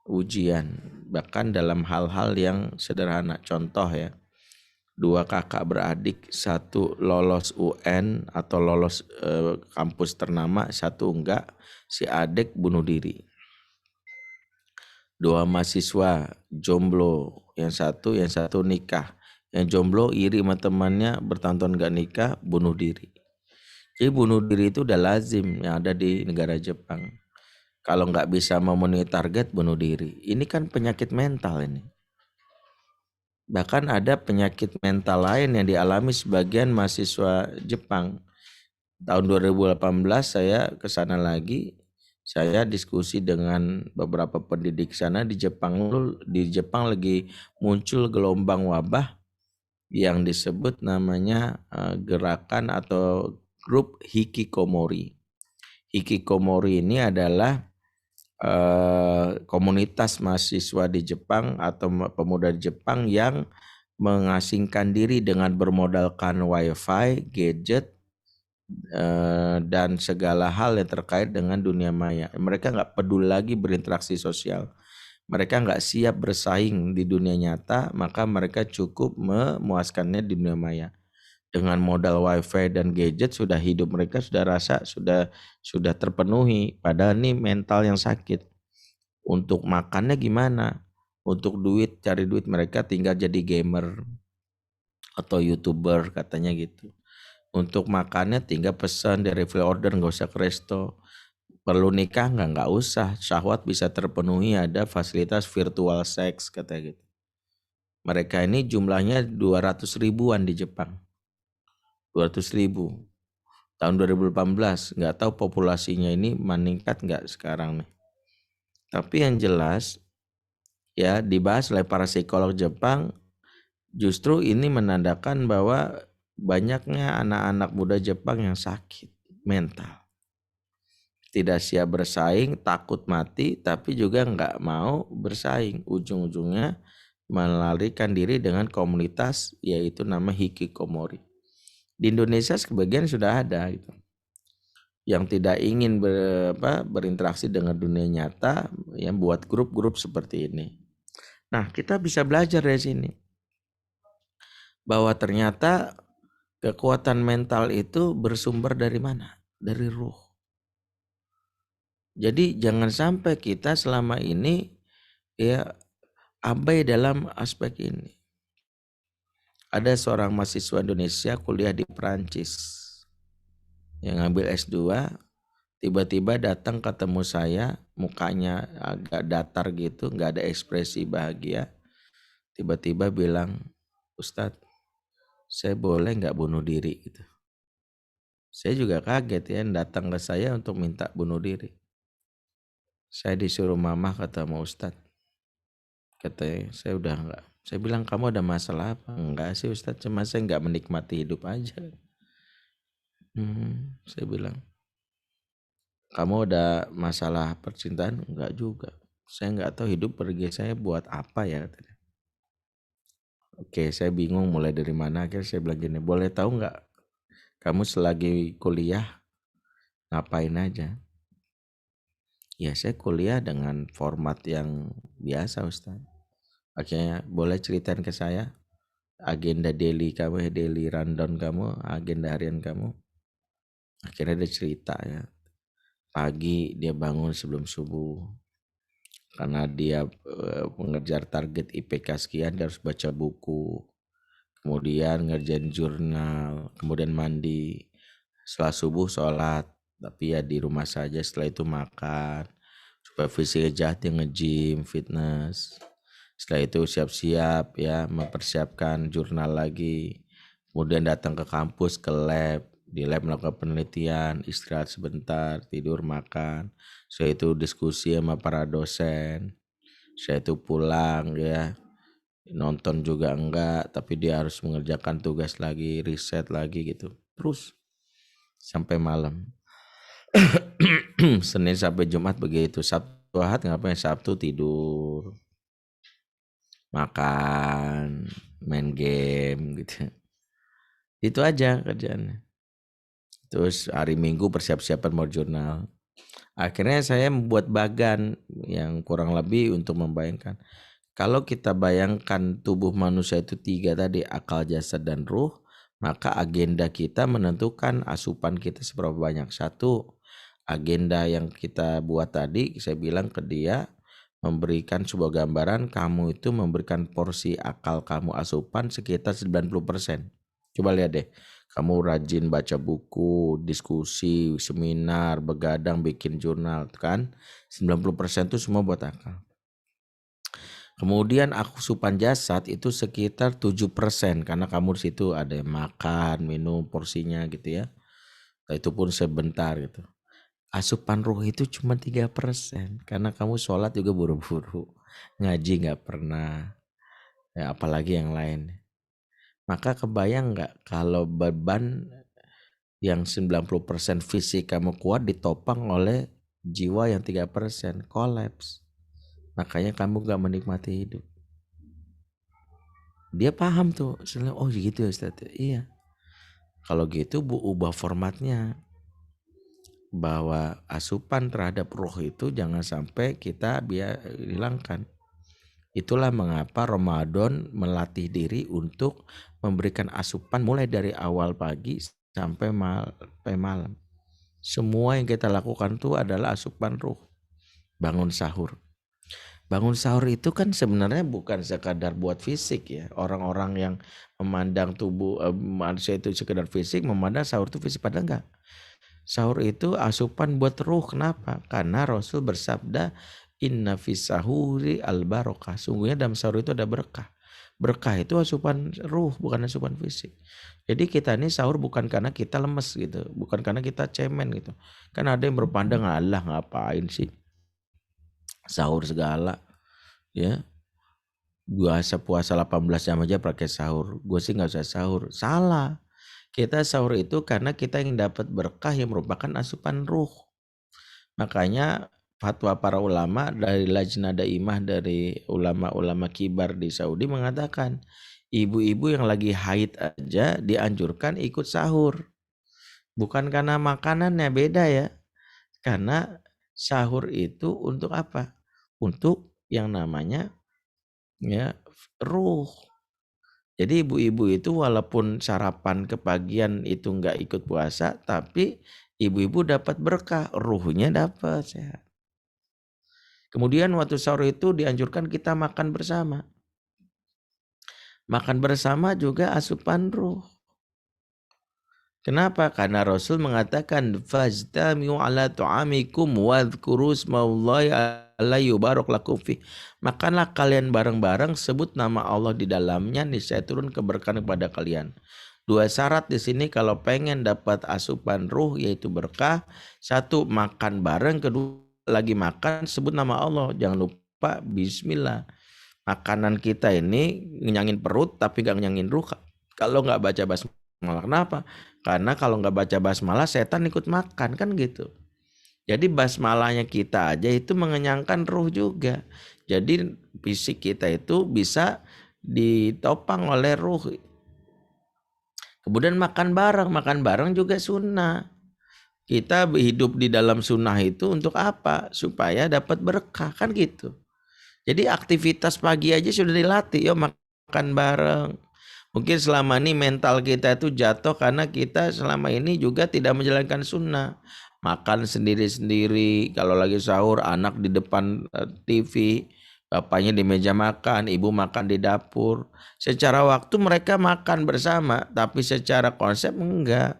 ujian, bahkan dalam hal-hal yang sederhana. Contoh ya, 2 kakak beradik, satu lolos UN atau lolos kampus ternama, satu enggak. Si adik bunuh diri. 2 mahasiswa jomblo, yang satu nikah. Yang jomblo iri sama temannya, bertahun-tahun enggak nikah, bunuh diri. Jadi bunuh diri itu udah lazim yang ada di negara Jepang. Kalau nggak bisa memenuhi target, bunuh diri. Ini kan penyakit mental ini. Bahkan ada penyakit mental lain yang dialami sebagian mahasiswa Jepang. Tahun 2018 saya ke sana lagi. Saya diskusi dengan beberapa pendidik sana di Jepang. Di Jepang lagi muncul gelombang wabah yang disebut namanya gerakan atau grup Hikikomori. Hikikomori ini adalah komunitas mahasiswa di Jepang atau pemuda di Jepang yang mengasingkan diri dengan bermodalkan wifi, gadget, dan segala hal yang terkait dengan dunia maya. Mereka nggak peduli lagi berinteraksi sosial. Mereka nggak siap bersaing di dunia nyata, maka mereka cukup memuaskannya di dunia maya. Dengan modal wifi dan gadget sudah hidup mereka sudah rasa sudah terpenuhi, padahal ini mental yang sakit. Untuk makannya gimana? Untuk duit, cari duit mereka tinggal jadi gamer atau YouTuber katanya gitu. Untuk makannya tinggal pesan dari free order, nggak usah ke resto. Perlu nikah nggak usah, syahwat bisa terpenuhi, ada fasilitas virtual sex katanya gitu. Mereka ini jumlahnya 200 ribuan di Jepang. 200.000 tahun 2018, nggak tahu populasinya ini meningkat nggak sekarang nih. Tapi yang jelas ya dibahas oleh para psikolog Jepang, justru ini menandakan bahwa banyaknya anak-anak muda Jepang yang sakit mental, tidak siap bersaing, takut mati, tapi juga nggak mau bersaing, ujung-ujungnya melarikan diri dengan komunitas yaitu nama Hikikomori. Di Indonesia sebagian sudah ada gitu. Yang tidak ingin berinteraksi dengan dunia nyata, yang buat grup-grup seperti ini. Nah, kita bisa belajar dari sini bahwa ternyata kekuatan mental itu bersumber dari mana? Dari ruh. Jadi jangan sampai kita selama ini ya abai dalam aspek ini. Ada seorang mahasiswa Indonesia kuliah di Perancis yang ngambil S2, tiba-tiba datang ketemu saya, mukanya agak datar gitu, nggak ada ekspresi bahagia. Tiba-tiba bilang, Ustadz, saya boleh nggak bunuh diri gitu. Saya juga kaget ya, datang ke saya untuk minta bunuh diri. Saya disuruh mama ketemu Ustadz. Katanya, saya udah enggak. Saya bilang, kamu ada masalah apa? Enggak sih Ustadz, cuma saya enggak menikmati hidup aja. Saya bilang, kamu ada masalah percintaan? Enggak juga. Saya enggak tahu hidup pergi saya buat apa ya. Oke, saya bingung mulai dari mana. Akhirnya saya bilang gini, boleh tahu enggak kamu selagi kuliah ngapain aja? Ya saya kuliah dengan format yang biasa Ustadz. Akhirnya boleh ceritain ke saya agenda daily kamu, daily rundown kamu, agenda harian kamu. Akhirnya dia cerita ya. Pagi dia bangun sebelum subuh. Karena dia mengejar target IPK sekian, dia harus baca buku. Kemudian ngerjain jurnal, kemudian mandi. Setelah subuh sholat, tapi ya di rumah saja, setelah itu makan. Supaya fisiknya jahat, dia nge-gym, fitness. Setelah itu siap-siap ya, mempersiapkan jurnal lagi. Kemudian datang ke kampus, ke lab. Di lab melakukan penelitian, istirahat sebentar, tidur, makan. Setelah itu diskusi sama para dosen. Setelah itu pulang ya. Nonton juga enggak, tapi dia harus mengerjakan tugas lagi, riset lagi gitu. Terus sampai malam. Senin sampai Jumat begitu. Sabtu Ahad ngapain? Sabtu tidur, makan, main game gitu. Itu aja kerjaannya. Terus hari Minggu persiap-siapan mau jurnal. Akhirnya saya membuat bagan yang kurang lebih untuk membayangkan. Kalau kita bayangkan tubuh manusia itu 3 tadi, akal, jasad, dan ruh, maka agenda kita menentukan asupan kita seberapa banyak. 1, agenda yang kita buat tadi, saya bilang ke dia, memberikan sebuah gambaran kamu itu memberikan porsi akal kamu asupan sekitar 90%. Coba lihat deh, kamu rajin baca buku, diskusi, seminar, begadang, bikin jurnal kan, 90% itu semua buat akal. Kemudian asupan jasad itu sekitar 7% karena kamu di situ ada yang makan, minum porsinya gitu ya. Nah, itu pun sebentar gitu. Asupan ruh itu cuma 3% karena kamu sholat juga buru-buru, ngaji nggak pernah, ya apalagi yang lain. Maka kebayang nggak kalau beban yang 90% fisik kamu kuat ditopang oleh jiwa yang 3% kolaps. Makanya kamu gak menikmati hidup. Dia paham tuh, oh gitu ya Ustaz. Iya. Kalau gitu ubah formatnya. Bahwa asupan terhadap roh itu jangan sampai kita hilangkan. Itulah mengapa Ramadan melatih diri untuk memberikan asupan mulai dari awal pagi sampai malam. Semua yang kita lakukan itu adalah asupan ruh. Bangun sahur. Bangun sahur itu kan sebenarnya bukan sekadar buat fisik ya. Orang-orang yang memandang tubuh manusia itu sekedar fisik, memandang sahur itu fisik, padahal enggak. Sahur itu asupan buat ruh. Kenapa? Karena Rasul bersabda, inna fis sahuri al barokah. Sungguhnya dalam sahur itu ada berkah. Berkah itu asupan ruh, bukan asupan fisik. Jadi kita ini sahur bukan karena kita lemes gitu, bukan karena kita cemen gitu. Kan ada yang berpandang, Allah ngapain sih sahur segala ya, puasa 18 jam aja pakai sahur, gue sih nggak usah sahur. Salah, kita sahur itu karena kita ingin dapat berkah yang merupakan asupan ruh. Makanya fatwa para ulama dari Lajnah Daimah, dari ulama-ulama kibar di Saudi mengatakan ibu-ibu yang lagi haid aja dianjurkan ikut sahur, bukan karena makanannya, beda ya. Karena sahur itu untuk apa? Untuk yang namanya ya ruh. Jadi ibu-ibu itu walaupun sarapan kepagian itu nggak ikut puasa, tapi ibu-ibu dapat berkah, ruhnya dapat sehat. Kemudian waktu sahur itu dianjurkan kita makan bersama. Makan bersama juga asupan ruh. Kenapa? Karena Rasul mengatakan fajtami'u ala tu'amikum wadhkuru ismallahi alaihi barak lakum fi. Makanlah kalian bareng-bareng, sebut nama Allah di dalamnya, niscaya turun keberkahan kepada kalian. 2 syarat di sini kalau pengen dapat asupan ruh yaitu berkah. 1, makan bareng, kedua lagi makan sebut nama Allah. Jangan lupa bismillah. Makanan kita ini ngenyangin perut tapi gak ngenyangin ruh kalau gak baca basmalah. Kenapa? Karena kalau nggak baca basmalah setan ikut makan kan gitu. Jadi basmalahnya kita aja itu mengenyangkan ruh juga. Jadi fisik kita itu bisa ditopang oleh ruh. Kemudian makan bareng juga sunnah. Kita hidup di dalam sunnah itu untuk apa? Supaya dapat berkah kan gitu. Jadi aktivitas pagi aja sudah dilatih, yuk makan bareng. Mungkin selama ini mental kita itu jatuh karena kita selama ini juga tidak menjalankan sunnah. Makan sendiri-sendiri, kalau lagi sahur anak di depan TV, bapaknya di meja makan, ibu makan di dapur. Secara waktu mereka makan bersama, tapi secara konsep enggak.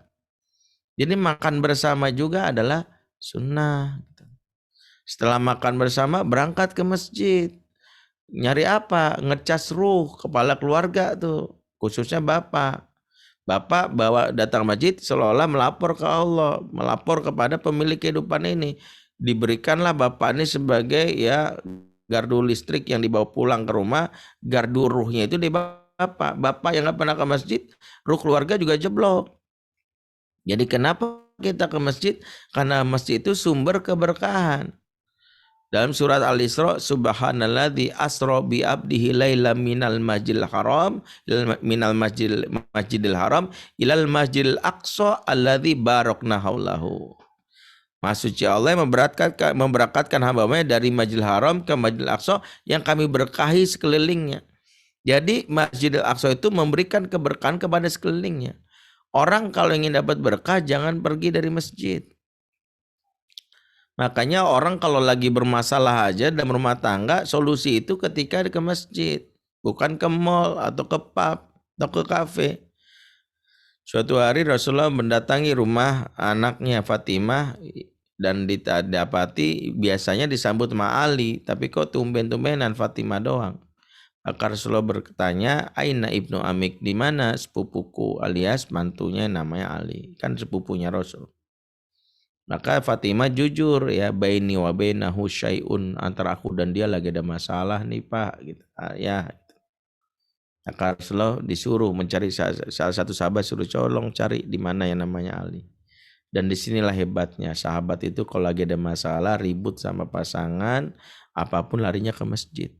Jadi makan bersama juga adalah sunnah. Setelah makan bersama berangkat ke masjid. Nyari apa? Ngecas ruh kepala keluarga tuh. Khususnya bapak bawa datang masjid seolah-olah melapor ke Allah, melapor kepada pemilik kehidupan ini. Diberikanlah bapak ini sebagai ya gardu listrik yang dibawa pulang ke rumah, gardu ruhnya itu di bapak yang nggak pernah ke masjid, ruh keluarga juga jeblok. Jadi kenapa kita ke masjid? Karena masjid itu sumber keberkahan. Dalam surat Al-Isra, subhanalladzi asra bi abdihi lailan minal masjidil haram masjidil haram ilal masjidil aqsa alladzi barakna haulahu. Maha suci Allah yang memberangkatkan hamba-hambanya dari Masjidil Haram ke Masjidil Aqsa yang kami berkahi sekelilingnya. Jadi Masjidil Aqsa itu memberikan keberkahan kepada sekelilingnya. Orang kalau ingin dapat berkah jangan pergi dari masjid. Makanya orang kalau lagi bermasalah aja dalam rumah tangga, solusi itu ketika ke masjid, bukan ke mall atau ke pub atau ke kafe. Suatu hari Rasulullah mendatangi rumah anaknya Fatimah dan didapati biasanya disambut sama Ali, tapi kok tumben-tumbenan Fatimah doang. Maka Rasulullah bertanya, Aina ibnu Amik, di mana sepupuku alias mantunya namanya Ali, kan sepupunya Rasul. Maka Fatimah jujur, ya, baini wa bainahu syai'un, antara aku dan dia lagi ada masalah nih Pak, gitu. Ya. Maka Rasulullah disuruh mencari salah satu sahabat, suruh colong cari di mana yang namanya Ali. Dan disinilah hebatnya sahabat itu kalau lagi ada masalah ribut sama pasangan, apapun larinya ke masjid.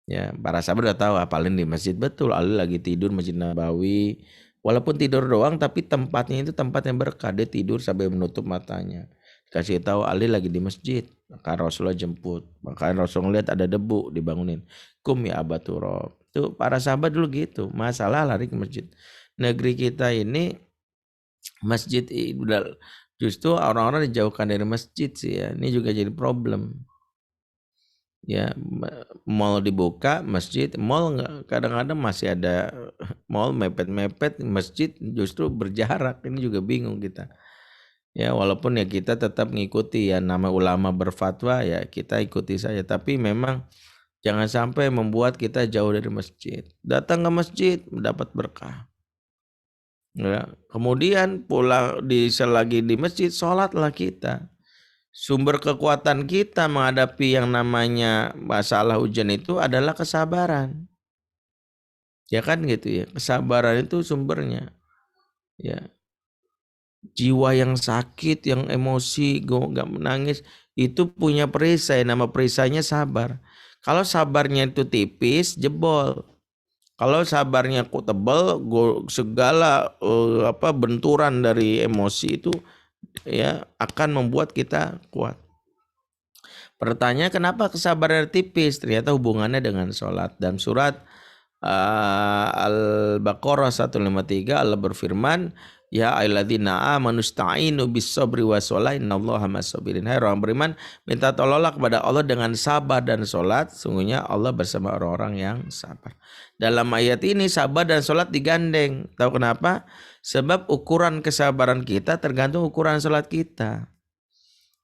Ya, para sahabat udah tahu apalin di masjid, betul. Ali lagi tidur Masjid Nabawi, walaupun tidur doang tapi tempatnya itu tempat yang berkah. Dia tidur sampai menutup matanya. Kasih tahu Ali lagi di masjid. Maka Rasulullah jemput. Maka Rasulullah lihat ada debu, dibangunin. Kum ya Aba Turab. Itu para sahabat dulu gitu. Masalah lari ke masjid. Negeri kita ini masjid justru orang-orang dijauhkan dari masjid sih ya. Ini juga jadi problem. Ya, mall dibuka, masjid, mall kadang-kadang masih ada mall mepet-mepet, masjid justru berjarak. Ini juga bingung kita. Ya, walaupun ya kita tetap ngikuti ya nama ulama berfatwa ya kita ikuti saja. Tapi memang jangan sampai membuat kita jauh dari masjid. Datang ke masjid mendapat berkah. Ya, kemudian pulang selagi di masjid, sholatlah kita. Sumber kekuatan kita menghadapi yang namanya masalah ujian itu adalah kesabaran. Ya kan gitu ya. Kesabaran itu sumbernya. Ya. Jiwa yang sakit, yang emosi, gak menangis, itu punya perisai. Nama perisainya sabar. Kalau sabarnya itu tipis, jebol. Kalau sabarnya tebal, segala benturan dari emosi itu ya akan membuat kita kuat. Pertanyaan kenapa kesabaran tipis? Ternyata hubungannya dengan sholat. Dan surat Al-Baqarah 153 Allah berfirman, ya ayyuhalladzina amanu ista'inu bis-sabri was-shalah innallaha ma'as-sabirin. Hai orang beriman, minta tolonglah kepada Allah dengan sabar dan sholat. Sungguhnya Allah bersama orang-orang yang sabar. Dalam ayat ini sabar dan sholat digandeng. Tahu kenapa? Sebab ukuran kesabaran kita tergantung ukuran sholat kita.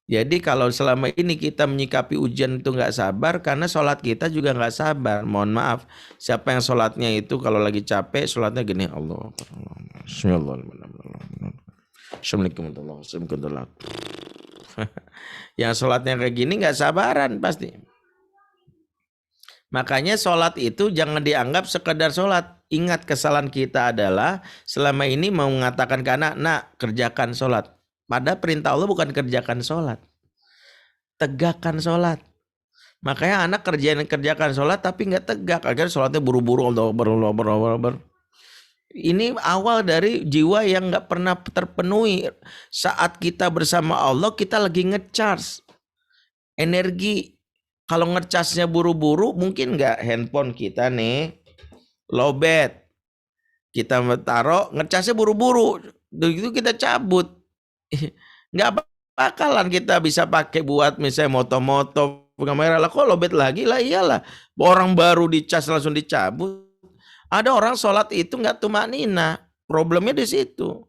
Jadi kalau selama ini kita menyikapi ujian itu nggak sabar, karena sholat kita juga nggak sabar. Mohon maaf, siapa yang sholatnya itu kalau lagi capek, sholatnya gini, Allah, Assalamualaikum. Yang sholatnya kayak gini nggak sabaran pasti. Makanya sholat itu jangan dianggap sekedar sholat. Ingat kesalahan kita adalah selama ini mau mengatakan ke anak, nak kerjakan sholat. Pada perintah Allah bukan kerjakan sholat. Tegakkan sholat. Makanya anak kerjakan sholat tapi nggak tegak. Akhirnya sholatnya buru-buru. Ini awal dari jiwa yang nggak pernah terpenuhi. Saat kita bersama Allah kita lagi ngecharge energi. Kalau ngecasnya buru-buru, mungkin nggak handphone kita nih lowbat, kita taruh ngecasnya buru-buru, begitu kita cabut, nggak bakalan kita bisa pakai buat misalnya moto-moto kamera lah. Kok lowbat lagi lah, iyalah orang baru dicas langsung dicabut. Ada orang sholat itu nggak tumanina, problemnya di situ.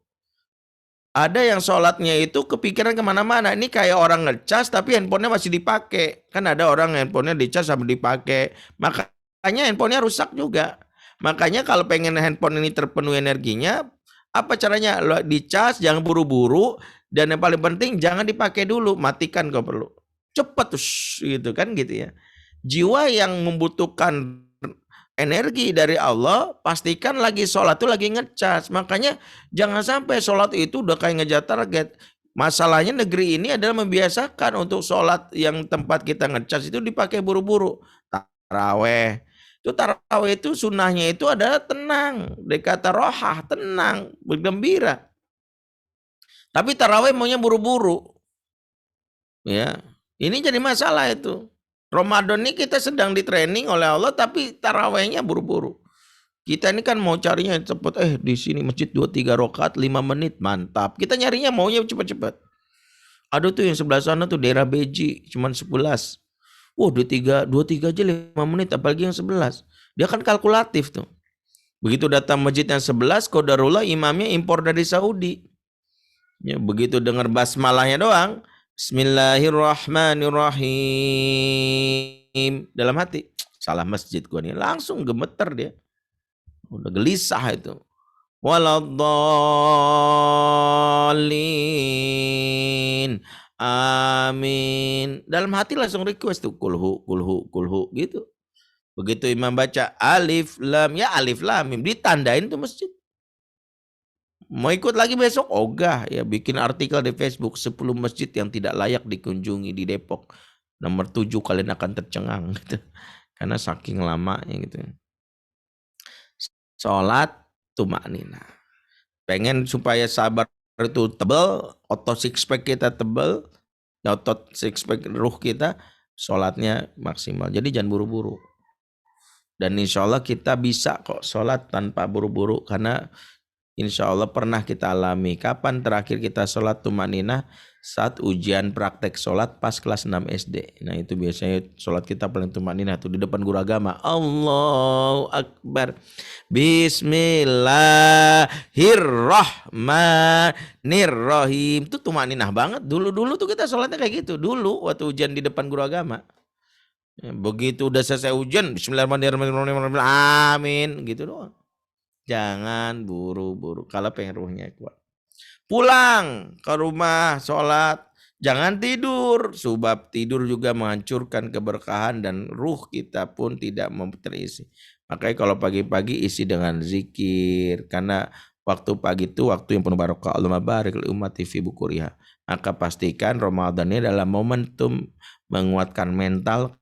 Ada yang sholatnya itu kepikiran kemana-mana. Ini kayak orang ngecas tapi handphonenya masih dipakai. Kan ada orang handphonenya dicas sambil dipakai. Makanya handphonenya rusak juga. Makanya kalau pengen handphone ini terpenuhi energinya, apa caranya? Dicas, jangan buru-buru. Dan yang paling penting jangan dipakai dulu. Matikan kalau perlu. Cepat gitu kan gitu ya. Jiwa yang membutuhkan energi dari Allah, pastikan lagi sholat itu lagi ngecas. Makanya jangan sampai sholat itu udah kayak ngejar target. Masalahnya negeri ini adalah membiasakan untuk sholat yang tempat kita ngecas itu dipakai buru-buru. Taraweh. Taraweh itu sunnahnya itu adalah tenang. Dari kata rohah, tenang, bergembira. Tapi tarawih maunya buru-buru. Ya, ini jadi masalah itu. Ramadan ini kita sedang di training oleh Allah, tapi tarawihnya buru-buru. Kita ini kan mau carinya cepat. Di sini masjid 2-3 rakaat 5 menit, mantap. Kita nyarinya maunya cepat-cepat. Ada tuh yang sebelah sana tuh daerah Beji, cuman 11. 23 aja 5 menit, apalagi yang 11. Dia kan kalkulatif tuh. Begitu datang masjid yang 11, qadarullah imamnya impor dari Saudi. Ya, begitu dengar basmalahnya doang, Bismillahirrahmanirrahim, dalam hati, salah masjid gua nih, langsung gemeter dia. Udah gelisah itu. Waladdallin, amin. Dalam hati langsung request tuh kulhu gitu. Begitu imam baca alif lam, ya alif lam mim, ditandain tuh masjid. Mau ikut lagi besok? Ogah ya, bikin artikel di Facebook 10 masjid yang tidak layak dikunjungi di Depok. Nomor 7 kalian akan tercengang gitu. Karena saking lamanya gitu. Sholat tumaknina. Pengen supaya sabar itu tebal, otot six pack kita tebal, otot six pack ruh kita, sholatnya maksimal. Jadi jangan buru-buru. Dan insya Allah kita bisa kok sholat tanpa buru-buru, karena insya Allah pernah kita alami. Kapan terakhir kita sholat tumaninah? Saat ujian praktek sholat pas kelas 6 SD. Nah itu biasanya sholat kita paling tumaninah tuh di depan guru agama. Allahu Akbar. Bismillahirrahmanirrahim. Itu tumaninah banget. Dulu tuh kita sholatnya kayak gitu. Dulu waktu ujian di depan guru agama. Begitu udah selesai ujian, Bismillahirrahmanirrahim, amin, gitu doang. Jangan buru-buru kalau pengen ruhnya kuat. Pulang ke rumah sholat, jangan tidur, sebab tidur juga menghancurkan keberkahan dan ruh kita pun tidak terisi. Makanya kalau pagi-pagi isi dengan zikir, karena waktu pagi itu waktu yang penuh barokah. Allahumma barik li ummati fi bukuriha. Maka pastikan Ramadan ini adalah momentum menguatkan mental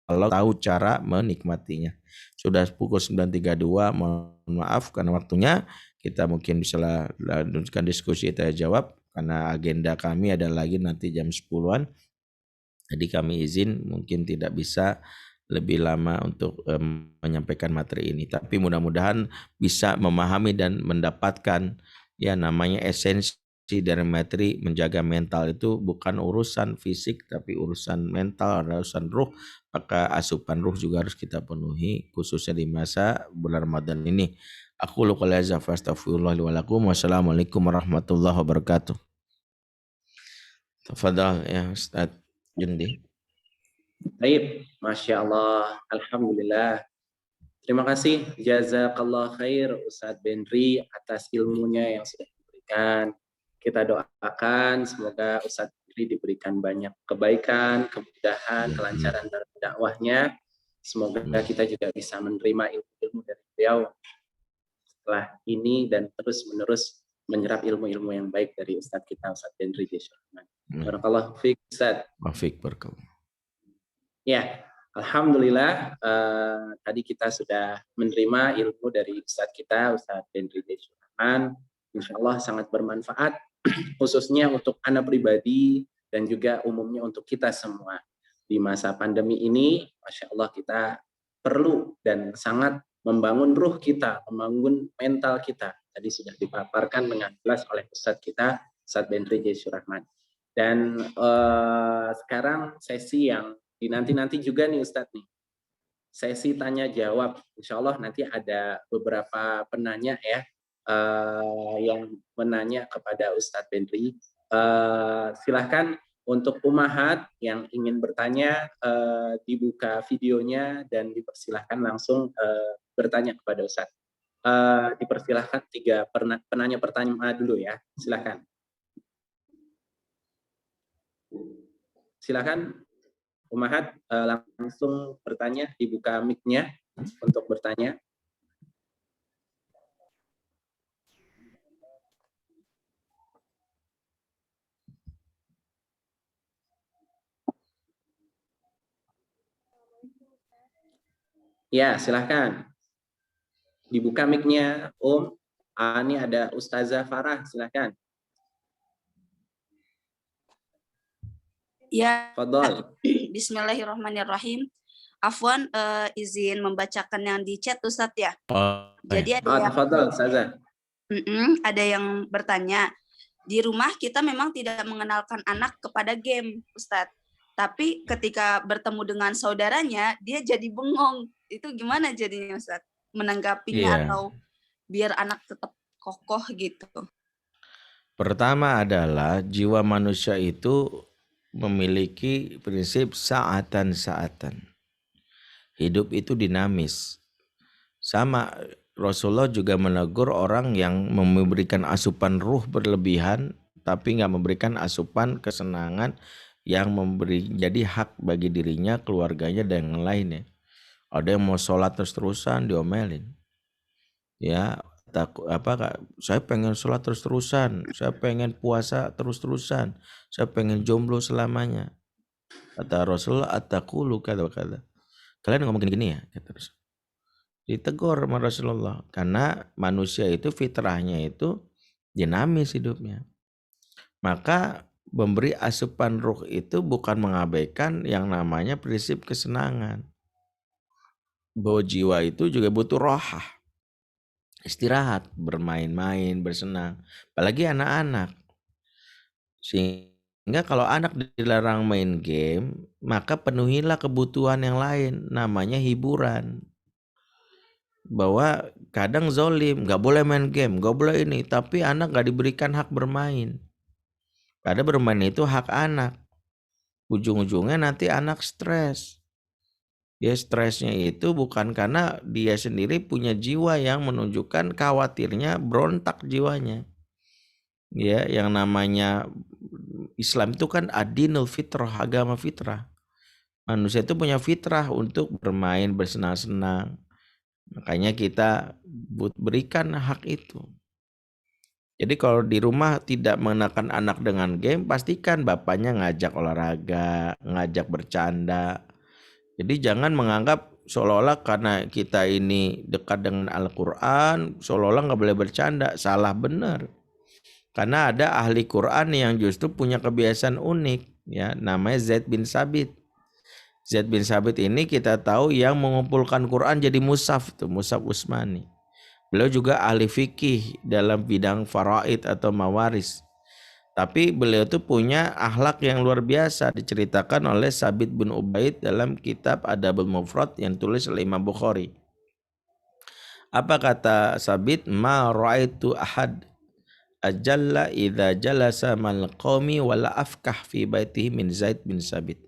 kalau tahu cara menikmatinya. Sudah pukul 9.32, mohon maaf karena waktunya. Kita mungkin bisa lanjutkan diskusi tanya jawab karena agenda kami ada lagi nanti jam 10-an. Jadi kami izin mungkin tidak bisa lebih lama untuk menyampaikan materi ini. Tapi mudah-mudahan bisa memahami dan mendapatkan ya namanya esensi dari materi. Menjaga mental itu bukan urusan fisik tapi urusan mental, urusan ruh. Maka asupan ruh juga harus kita penuhi khususnya di masa bulan Ramadan ini. Aku lu qouli hadza fa astaghfirullah li wa lakum. Wassalamualaikum warahmatullahi wabarakatuh. Tafadhal ya Ustaz Jundi. Baik, Masya Allah, Alhamdulillah. Terima kasih, jazakallah khair Ustadz Benri atas ilmunya yang sudah diberikan. Kita doakan semoga Ustadz Benri diberikan banyak kebaikan, kemudahan, kelancaran dalam dakwahnya. Semoga kita juga bisa menerima ilmu-ilmu dari beliau setelah ini dan terus-menerus menyerap ilmu-ilmu yang baik dari Ustadz kita, Ustadz Benri Syarman. Barakallahu fiik, Ustadz. Wafik barakallah. Ya, alhamdulillah tadi kita sudah menerima ilmu dari Ustadz kita, Ustadz Benri Syarman. Insya Allah sangat bermanfaat, khususnya untuk anak pribadi dan juga umumnya untuk kita semua. Di masa pandemi ini, Masya Allah kita perlu dan sangat membangun ruh kita, membangun mental kita. Tadi sudah dipaparkan dengan jelas oleh Ustadz kita, Ustadz Benri Syarman. Dan sekarang sesi yang nanti juga nih Ustadz nih, sesi tanya jawab. Insya Allah nanti ada beberapa penanya ya yang menanya kepada Ustadz Benri. Silahkan untuk umahat yang ingin bertanya dibuka videonya dan dipersilahkan langsung bertanya kepada Ustadz. Dipersilahkan 3 penanya pertanyaan dulu ya. Silahkan. Silahkan umahat langsung bertanya, dibuka mic-nya untuk bertanya. Ya, silahkan. Dibuka mic-nya, Om. Ini ada Ustazah Farah, silahkan. Ya, Fadal. Bismillahirrahmanirrahim. Afwan, izin membacakan yang di chat Ustadz ya. Oh, Jadi ada yang, Fadal, Ustazah. ada yang bertanya, di rumah kita memang tidak mengenalkan anak kepada game, Ustadz. Tapi ketika bertemu dengan saudaranya, dia jadi bengong. Itu gimana jadinya, Ustadz? Menanggapinya Iya. atau biar anak tetap kokoh gitu. Pertama adalah jiwa manusia itu memiliki prinsip saatan-saatan. Hidup itu dinamis. Sama Rasulullah juga menegur orang yang memberikan asupan ruh berlebihan tapi nggak memberikan asupan kesenangan yang memberi jadi hak bagi dirinya, keluarganya dan yang lainnya. Ada yang mau sholat terus-terusan diomelin. Ya, saya pengen sholat terus-terusan, saya pengen puasa terus-terusan, saya pengen jomblo selamanya. Kata Rasulullah, at-taqulu kata-kata. Kalian ngomong gini ya, kata Rasul. Ditegur sama Rasulullah karena manusia itu fitrahnya itu dinamis hidupnya. Maka memberi asupan ruh itu bukan mengabaikan yang namanya prinsip kesenangan. Bahwa jiwa itu juga butuh rohah. Istirahat, bermain-main, bersenang. Apalagi anak-anak. Sehingga kalau anak dilarang main game, maka penuhilah kebutuhan yang lain, namanya hiburan. Bahwa kadang zolim, gak boleh main game, gak boleh ini, tapi anak gak diberikan hak bermain. Padahal bermain itu hak anak. Ujung-ujungnya nanti anak stres. Dia stresnya itu bukan karena dia sendiri punya jiwa yang menunjukkan khawatirnya berontak jiwanya. Ya, yang namanya Islam itu kan adinul fitrah, agama fitrah. Manusia itu punya fitrah untuk bermain, bersenang-senang. Makanya kita berikan hak itu. Jadi kalau di rumah tidak mengenakan anak dengan game, pastikan bapaknya ngajak olahraga, ngajak bercanda. Jadi jangan menganggap seolah-olah karena kita ini dekat dengan Al-Quran, seolah-olah nggak boleh bercanda. Salah benar. Karena ada ahli Quran yang justru punya kebiasaan unik, ya, namanya Zaid bin Sabit. Zaid bin Sabit ini kita tahu yang mengumpulkan Quran jadi mushaf, itu mushaf Utsmani. Beliau juga ahli fikih dalam bidang faraid atau mawaris. Tapi beliau tuh punya akhlak yang luar biasa, diceritakan oleh Sabit bin Ubaid dalam kitab Adabul Mufrad yang tulis oleh Imam Bukhari. Apa kata Sabit? Ma ra'aitu ahad ajalla idza jalasa mal qaumi wala afkah fi baitihi min Zaid bin Sabit.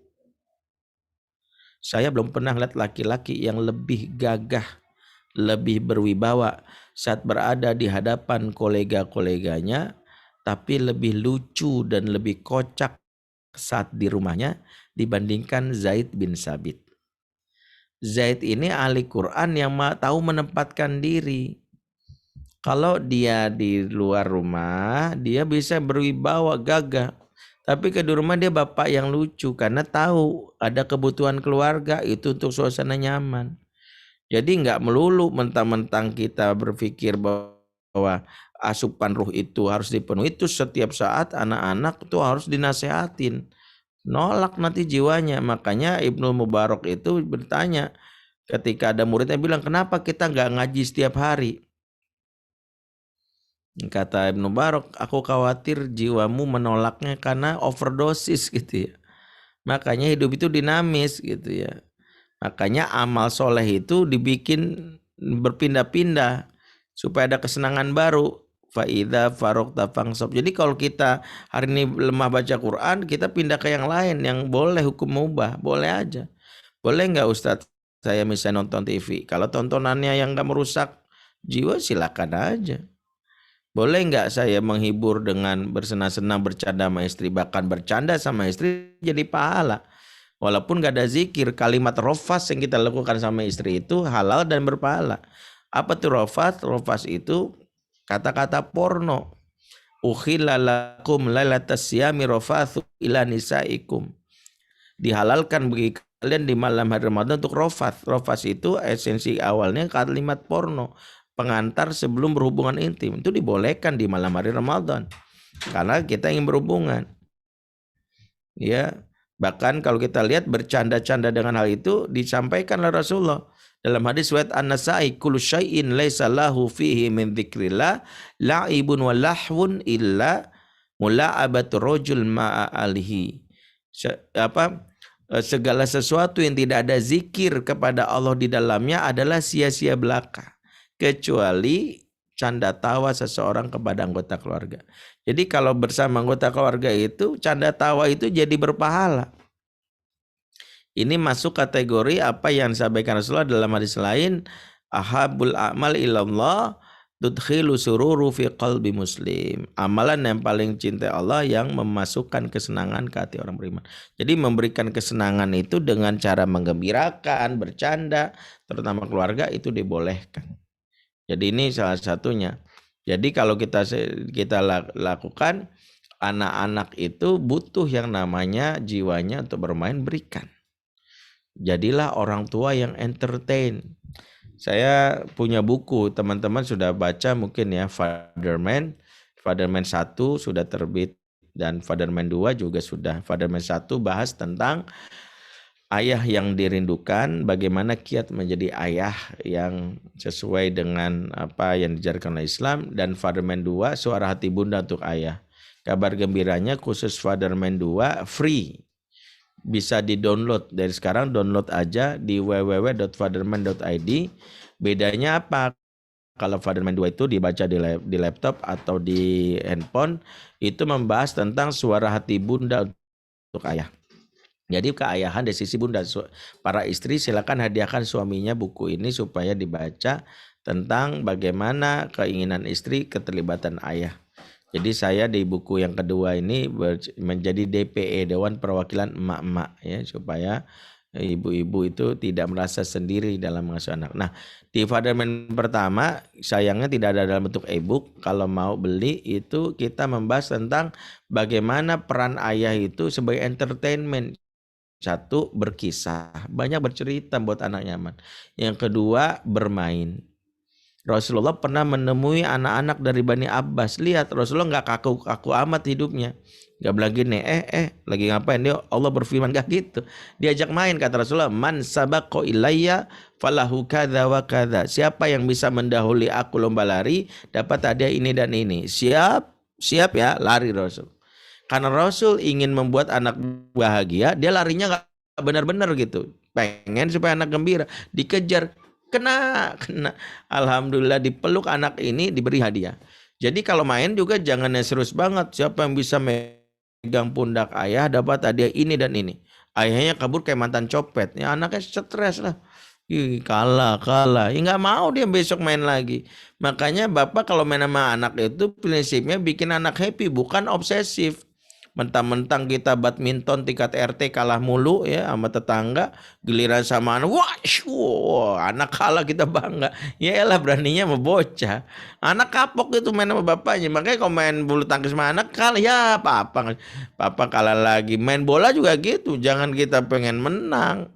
Saya belum pernah lihat laki-laki yang lebih gagah, lebih berwibawa saat berada di hadapan kolega-koleganya, tapi lebih lucu dan lebih kocak saat di rumahnya dibandingkan Zaid bin Sabit. Zaid ini ahli Quran yang tahu menempatkan diri. Kalau dia di luar rumah, dia bisa berwibawa gagah. Tapi ke di rumah dia bapak yang lucu karena tahu ada kebutuhan keluarga itu untuk suasana nyaman. Jadi nggak melulu mentang-mentang kita berpikir bahwa asupan ruh itu harus dipenuhi, itu setiap saat anak-anak itu harus dinasehatin. Nolak nanti jiwanya. Makanya Ibnu Mubarak itu bertanya ketika ada muridnya bilang, kenapa kita nggak ngaji setiap hari? Kata Ibnu Mubarak, aku khawatir jiwamu menolaknya karena overdosis gitu ya. Makanya hidup itu dinamis gitu ya. Makanya amal soleh itu dibikin berpindah-pindah supaya ada kesenangan baru. Fa'idha farokta fangsob. Jadi kalau kita hari ini lemah baca Quran, kita pindah ke yang lain yang boleh hukum mubah, boleh aja. Boleh nggak Ustadz saya misalnya nonton TV? Kalau tontonannya yang nggak merusak jiwa silakan aja. Boleh nggak saya menghibur dengan bersenang-senang bercanda sama istri, bahkan bercanda sama istri jadi pahala. Walaupun nggak ada zikir, kalimat rofas yang kita lakukan sama istri itu halal dan berpahala. Apa tuh rofas? Rofas itu kata-kata porno. Ukhilla lakum lailatas siyami rofathu ila nisaikum. Dihalalkan bagi kalian di malam hari Ramadan untuk rofas. Rofas itu esensi awalnya kalimat porno, pengantar sebelum berhubungan intim. Itu dibolehkan di malam hari Ramadan karena kita ingin berhubungan. Ya, Bahkan kalau kita lihat bercanda-canda dengan hal itu disampaikan oleh Rasulullah. Dalam hadis riwayat An-Nasa'i, kullu syai'in laisa lahu fihi min dzikrillah la'ibun wa lahwun illa mula'abatu rajul ma'a alihi. Segala sesuatu yang tidak ada zikir kepada Allah di dalamnya adalah sia-sia belaka, kecuali canda tawa seseorang kepada anggota keluarga. Jadi kalau bersama anggota keluarga itu canda tawa itu jadi berpahala. Ini masuk kategori apa yang disampaikan Rasulullah dalam hadis lain, ahabul a'mal ilallah tudkhilu sururu fi qalbi muslim. Amalan yang paling cinta Allah yang memasukkan kesenangan ke hati orang beriman. Jadi memberikan kesenangan itu dengan cara menggembirakan, bercanda, terutama keluarga itu dibolehkan. Jadi ini salah satunya. Jadi kalau kita lakukan, anak-anak itu butuh yang namanya jiwanya untuk bermain, berikan. Jadilah orang tua yang entertain. Saya punya buku, teman-teman sudah baca mungkin ya, Fatherman 1 sudah terbit dan Fatherman 2 juga sudah. Fatherman 1 bahas tentang ayah yang dirindukan, bagaimana kiat menjadi ayah yang sesuai dengan apa yang diajarkan oleh Islam, dan Fatherman 2 suara hati bunda untuk ayah. Kabar gembiranya khusus Fatherman 2 free. Bisa di-download dari sekarang, download aja di www.fatherman.id. Bedanya apa? Kalau Fatherman 2 itu dibaca di laptop atau di handphone, itu membahas tentang suara hati bunda untuk ayah. Jadi keayahan dari sisi bunda. Para istri silakan hadiahkan suaminya buku ini supaya dibaca tentang bagaimana keinginan istri keterlibatan ayah. Jadi saya di buku yang kedua ini menjadi DPE, Dewan Perwakilan Emak-emak, ya, supaya ibu-ibu itu tidak merasa sendiri dalam mengasuh anak. Nah, di Fatherman pertama sayangnya tidak ada dalam bentuk e-book. Kalau mau beli itu kita membahas tentang bagaimana peran ayah itu sebagai entertainment. Satu, berkisah, banyak bercerita buat anak nyaman. Yang kedua, bermain. Rasulullah pernah menemui anak-anak dari Bani Abbas. Lihat, Rasulullah nggak kaku-kaku amat hidupnya. Nggak bilang gini, lagi ngapain? Dia Allah berfirman, nggak gitu. Diajak main, kata Rasulullah, man sabaqo ilayya falahu kadza wa kadza. Siapa yang bisa mendahului aku lomba lari, dapat hadiah ini dan ini. Siap ya, lari Rasul. Karena Rasul ingin membuat anak bahagia, dia larinya nggak benar-benar gitu. Pengen supaya anak gembira, dikejar. Kena. Alhamdulillah dipeluk anak ini, diberi hadiah. Jadi kalau main juga jangan yang serius banget. Siapa yang bisa megang pundak ayah dapat hadiah ini dan ini. Ayahnya kabur kayak mantan copet. Ya anaknya stres lah. Kalah. Ya nggak mau dia besok main lagi. Makanya bapak kalau main sama anak itu prinsipnya bikin anak happy, bukan obsesif. Mentang-mentang kita badminton tingkat RT kalah mulu ya sama tetangga, giliran sama anak, anak kalah kita bangga. Ya elah beraninya sama bocah. Anak kapok itu main sama bapaknya. Makanya kalau main bulu tangkis sama anak kalah, ya papa kalah lagi. Main bola juga gitu, jangan kita pengen menang.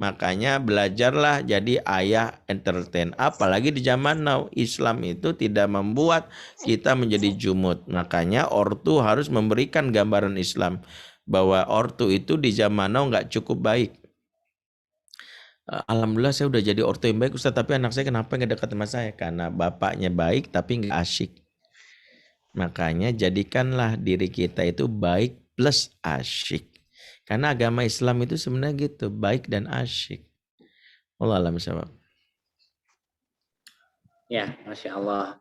Makanya belajarlah jadi ayah entertain. Apalagi di zaman now, Islam itu tidak membuat kita menjadi jumut. Makanya ortu harus memberikan gambaran Islam. Bahwa ortu itu di zaman now nggak cukup baik. Alhamdulillah saya udah jadi ortu yang baik Ustaz. Tapi anak saya kenapa nggak dekat sama saya? Karena bapaknya baik tapi nggak asyik. Makanya jadikanlah diri kita itu baik plus asyik. Karena agama Islam itu sebenarnya gitu, baik dan asyik. Wallahu a'lam bishawab. Ya, Masya Allah.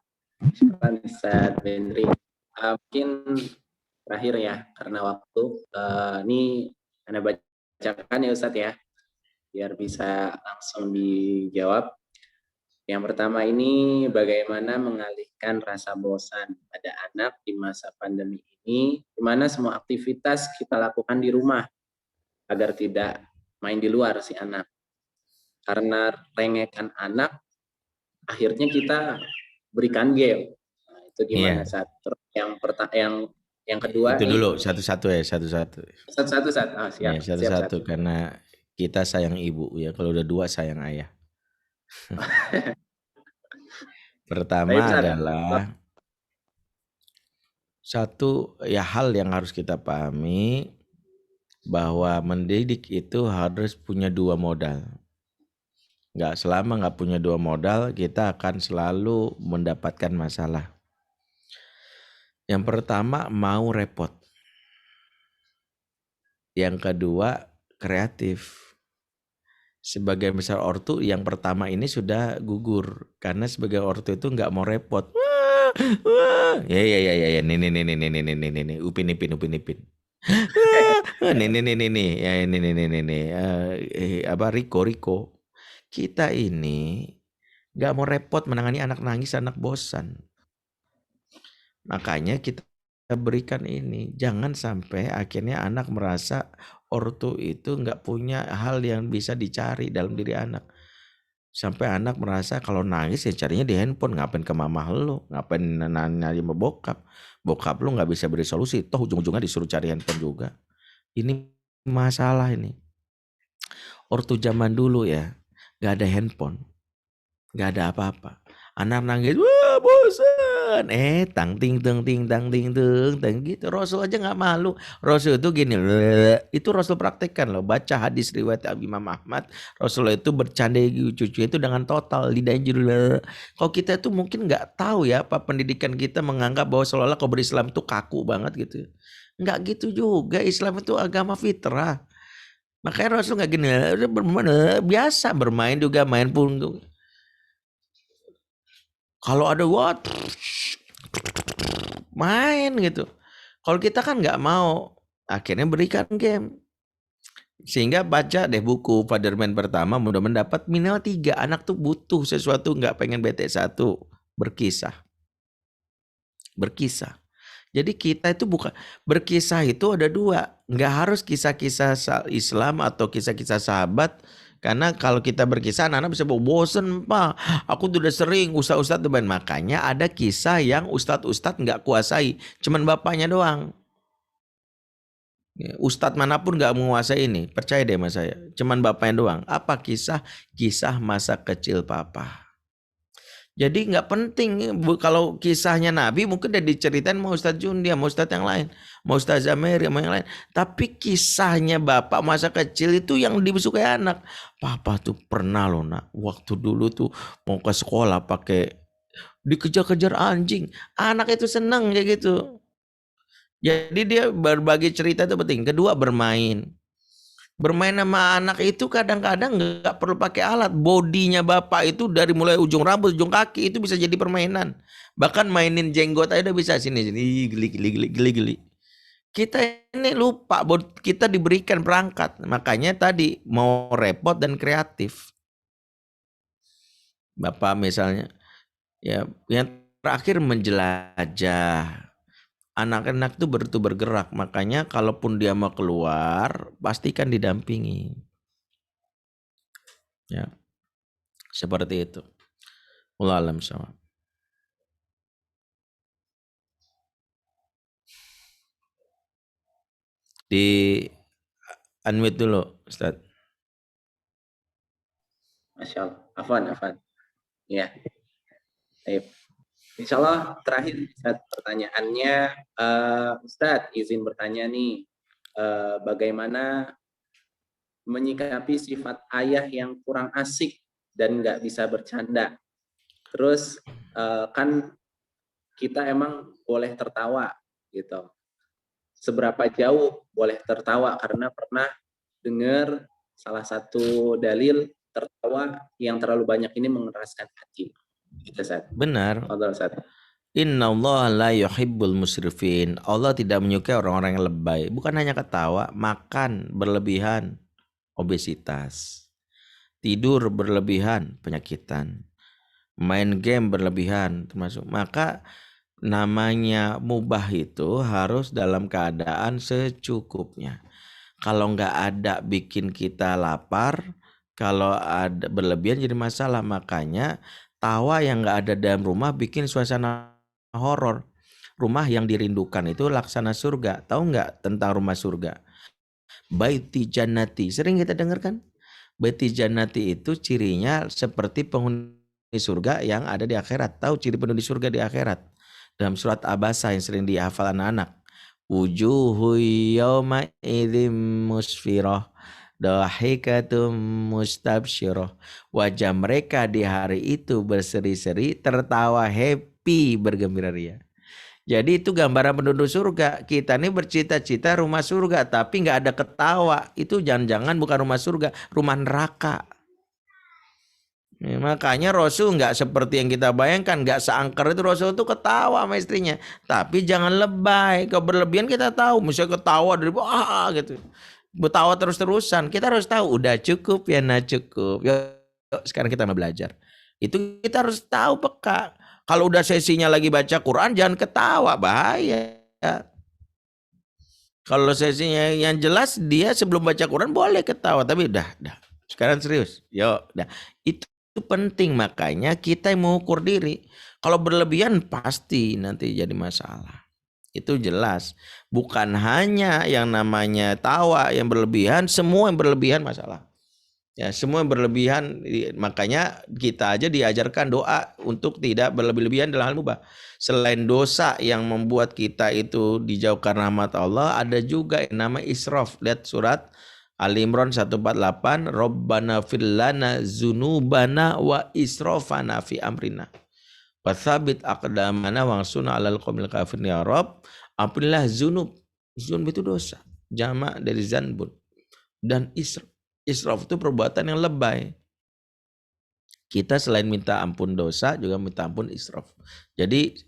Syukran Ustaz Bendri. Mungkin terakhir ya, karena waktu. Ini Anda bacakan ya Ustaz ya, biar bisa langsung dijawab. Yang pertama ini, bagaimana mengalihkan rasa bosan pada anak di masa pandemi ini, di mana semua aktivitas kita lakukan di rumah, agar tidak main di luar si anak. Karena rengekan anak, akhirnya kita berikan game. Nah, itu gimana saat yang kedua? Itu dulu satu-satu ya, satu-satu. Satu-satu. Oh, siap. Ya, satu-satu karena kita sayang ibu ya. Kalau udah dua sayang ayah. Pertama adalah satu ya, hal yang harus kita pahami. bahwa mendidik itu harus punya 2 modal. Selama nggak punya 2 modal, kita akan selalu mendapatkan masalah. Yang pertama, mau repot. Yang kedua, kreatif. Sebagai misal ortu, yang pertama ini sudah gugur. Karena sebagai ortu itu nggak mau repot. Ya, nih, upin. Riko. Kita ini nggak mau repot menangani anak nangis, anak bosan. Makanya kita berikan ini. Jangan sampai akhirnya anak merasa ortu itu nggak punya hal yang bisa dicari dalam diri anak. Sampai anak merasa kalau nangis ya carinya di handphone. Ngapain ke mama lu? Ngapain nanya sama bokap? Bokap lu nggak bisa beri solusi. Toh ujung-ujungnya disuruh cari handphone juga. Ini masalah ini. Ortu zaman dulu ya, nggak ada handphone. Nggak ada apa-apa. Anak nangis, wah bosan. Tang ting gitu. Rasul aja nggak malu. Rasul itu gini, itu Rasul praktekkan loh. Baca hadis riwayat Imam Ahmad. Rasul itu bercanda cucu itu dengan total lidahnya judul. Kalau kita itu mungkin nggak tahu ya apa pendidikan kita menganggap bahwa seolah-olah kalau berislam itu kaku banget gitu. Nggak gitu juga. Islam itu agama fitrah. Makanya Rasul nggak gini, biasa bermain juga main pun tuh. Kalau ada main gitu. Kalau kita kan nggak mau, akhirnya berikan game. Sehingga baca deh buku Fatherman pertama, mudah-mudahan dapat minimal 3. Anak tuh butuh sesuatu, nggak pengen bete satu. Berkisah. Jadi kita itu bukan berkisah itu ada 2. Nggak harus kisah-kisah Islam atau kisah-kisah sahabat. Karena kalau kita berkisah anak-anak bisa bosen Pak. Aku udah sering ustadz-ustadz teman. Makanya ada kisah yang ustadz-ustadz nggak kuasai. Cuman bapaknya doang. Ustadz manapun nggak menguasai ini. Percaya deh sama saya. Cuman bapaknya doang. Apa kisah? Kisah masa kecil papa. Jadi nggak penting kalau kisahnya Nabi mungkin udah diceritain mau Ustadz Jundi, mau Ustadz yang lain, mau Ustadz Zameri, mau yang lain. Tapi kisahnya bapak masa kecil itu yang disukai anak. Papa tuh pernah loh nak, waktu dulu tuh mau ke sekolah pakai dikejar-kejar anjing. Anak itu seneng kayak gitu. Jadi dia berbagi cerita itu penting. Kedua bermain. Bermain sama anak itu kadang-kadang nggak perlu pakai alat. Bodinya bapak itu dari mulai ujung rambut, ujung kaki itu bisa jadi permainan. Bahkan mainin jenggot aja udah bisa sini. Geli. Kita ini lupa, kita diberikan perangkat. Makanya tadi mau repot dan kreatif. Bapak misalnya, ya yang terakhir menjelajah. Anak-anak itu bergerak, makanya kalaupun dia mau keluar, pastikan didampingi. Ya, seperti itu. Wallahu a'lam bishawab. Di unmute dulu, Ustaz. Masya Allah. Afwan. Ya. Baik. Insya Allah terakhir Ustaz, pertanyaannya, Ustaz izin bertanya nih, bagaimana menyikapi sifat ayah yang kurang asik dan nggak bisa bercanda. Terus kan kita emang boleh tertawa gitu. Seberapa jauh boleh tertawa, karena pernah dengar salah satu dalil tertawa yang terlalu banyak ini mengeraskan hati. Benar. Inna Allah la yuhibbul musrifin. Allah tidak menyukai orang-orang yang lebay. Bukan hanya ketawa, makan berlebihan, obesitas. Tidur berlebihan, penyakitan. Main game berlebihan, termasuk. Maka namanya mubah itu harus dalam keadaan secukupnya. Kalau nggak ada bikin kita lapar, kalau ada berlebihan jadi masalah. Makanya tawa yang nggak ada dalam rumah bikin suasana horor. Rumah yang dirindukan itu laksana surga. Tahu nggak tentang rumah surga? Baiti jannati. Sering kita dengar kan? Baiti jannati itu cirinya seperti penghuni surga yang ada di akhirat. Tahu ciri penghuni surga di akhirat? Dalam surat Abasa yang sering dihafal anak-anak. Wujuhu yawma idzim musfirah, dahikatum mustabsyirah. Wajah mereka di hari itu berseri-seri, tertawa happy, bergembira ria. Jadi itu gambaran penduduk surga. Kita ini bercita-cita rumah surga, tapi nggak ada ketawa. Itu jangan-jangan bukan rumah surga, rumah neraka. Ya, makanya Rasul nggak seperti yang kita bayangkan, nggak seangker itu. Rasul itu ketawa sama istrinya, tapi jangan lebay. Keberlebihan kita tahu, misalnya ketawa dari gitu, ketawa terus-terusan. Kita harus tahu, udah cukup ya, nah cukup. Yuk, sekarang kita mau belajar. Itu kita harus tahu peka. Kalau udah sesinya lagi baca Quran, jangan ketawa, bahaya. Kalau sesinya yang jelas, dia sebelum baca Quran boleh ketawa, tapi udah. Sekarang serius, yuk, udah. Itu penting, makanya kita mengukur diri. Kalau berlebihan pasti nanti jadi masalah. Itu jelas. Bukan hanya yang namanya tawa yang berlebihan, semua yang berlebihan masalah. Ya, semua yang berlebihan, makanya kita aja diajarkan doa untuk tidak berlebih-lebihan dalam hal mubah. Selain dosa yang membuat kita itu dijauhkan rahmat Allah, ada juga yang nama israf. Lihat surat Ali Imran 148, Rabbana fil lana zunubana wa israfana fi amrina. Wathabit aqdamana wangsuna alal qawmil kafirin ya Rabb. Ampunilah zunub. Zunub itu dosa. Jamak dari zanbun. Dan israf. Israf itu perbuatan yang lebay. Kita selain minta ampun dosa juga minta ampun israf. Jadi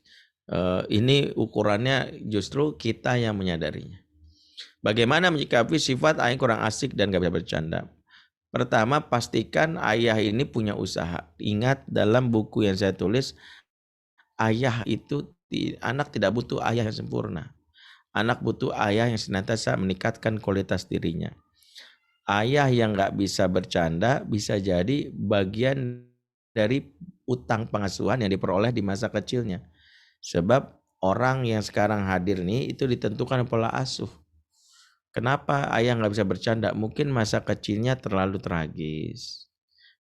ini ukurannya justru kita yang menyadarinya. Bagaimana menyikapi sifat ayah kurang asik dan gak bisa bercanda? Pertama, pastikan ayah ini punya usaha. Ingat dalam buku yang saya tulis, ayah itu, anak tidak butuh ayah yang sempurna. Anak butuh ayah yang senantiasa meningkatkan kualitas dirinya. Ayah yang gak bisa bercanda bisa jadi bagian dari utang pengasuhan yang diperoleh di masa kecilnya. Sebab orang yang sekarang hadir nih itu ditentukan pola asuh. Kenapa ayah nggak bisa bercanda? Mungkin masa kecilnya terlalu tragis,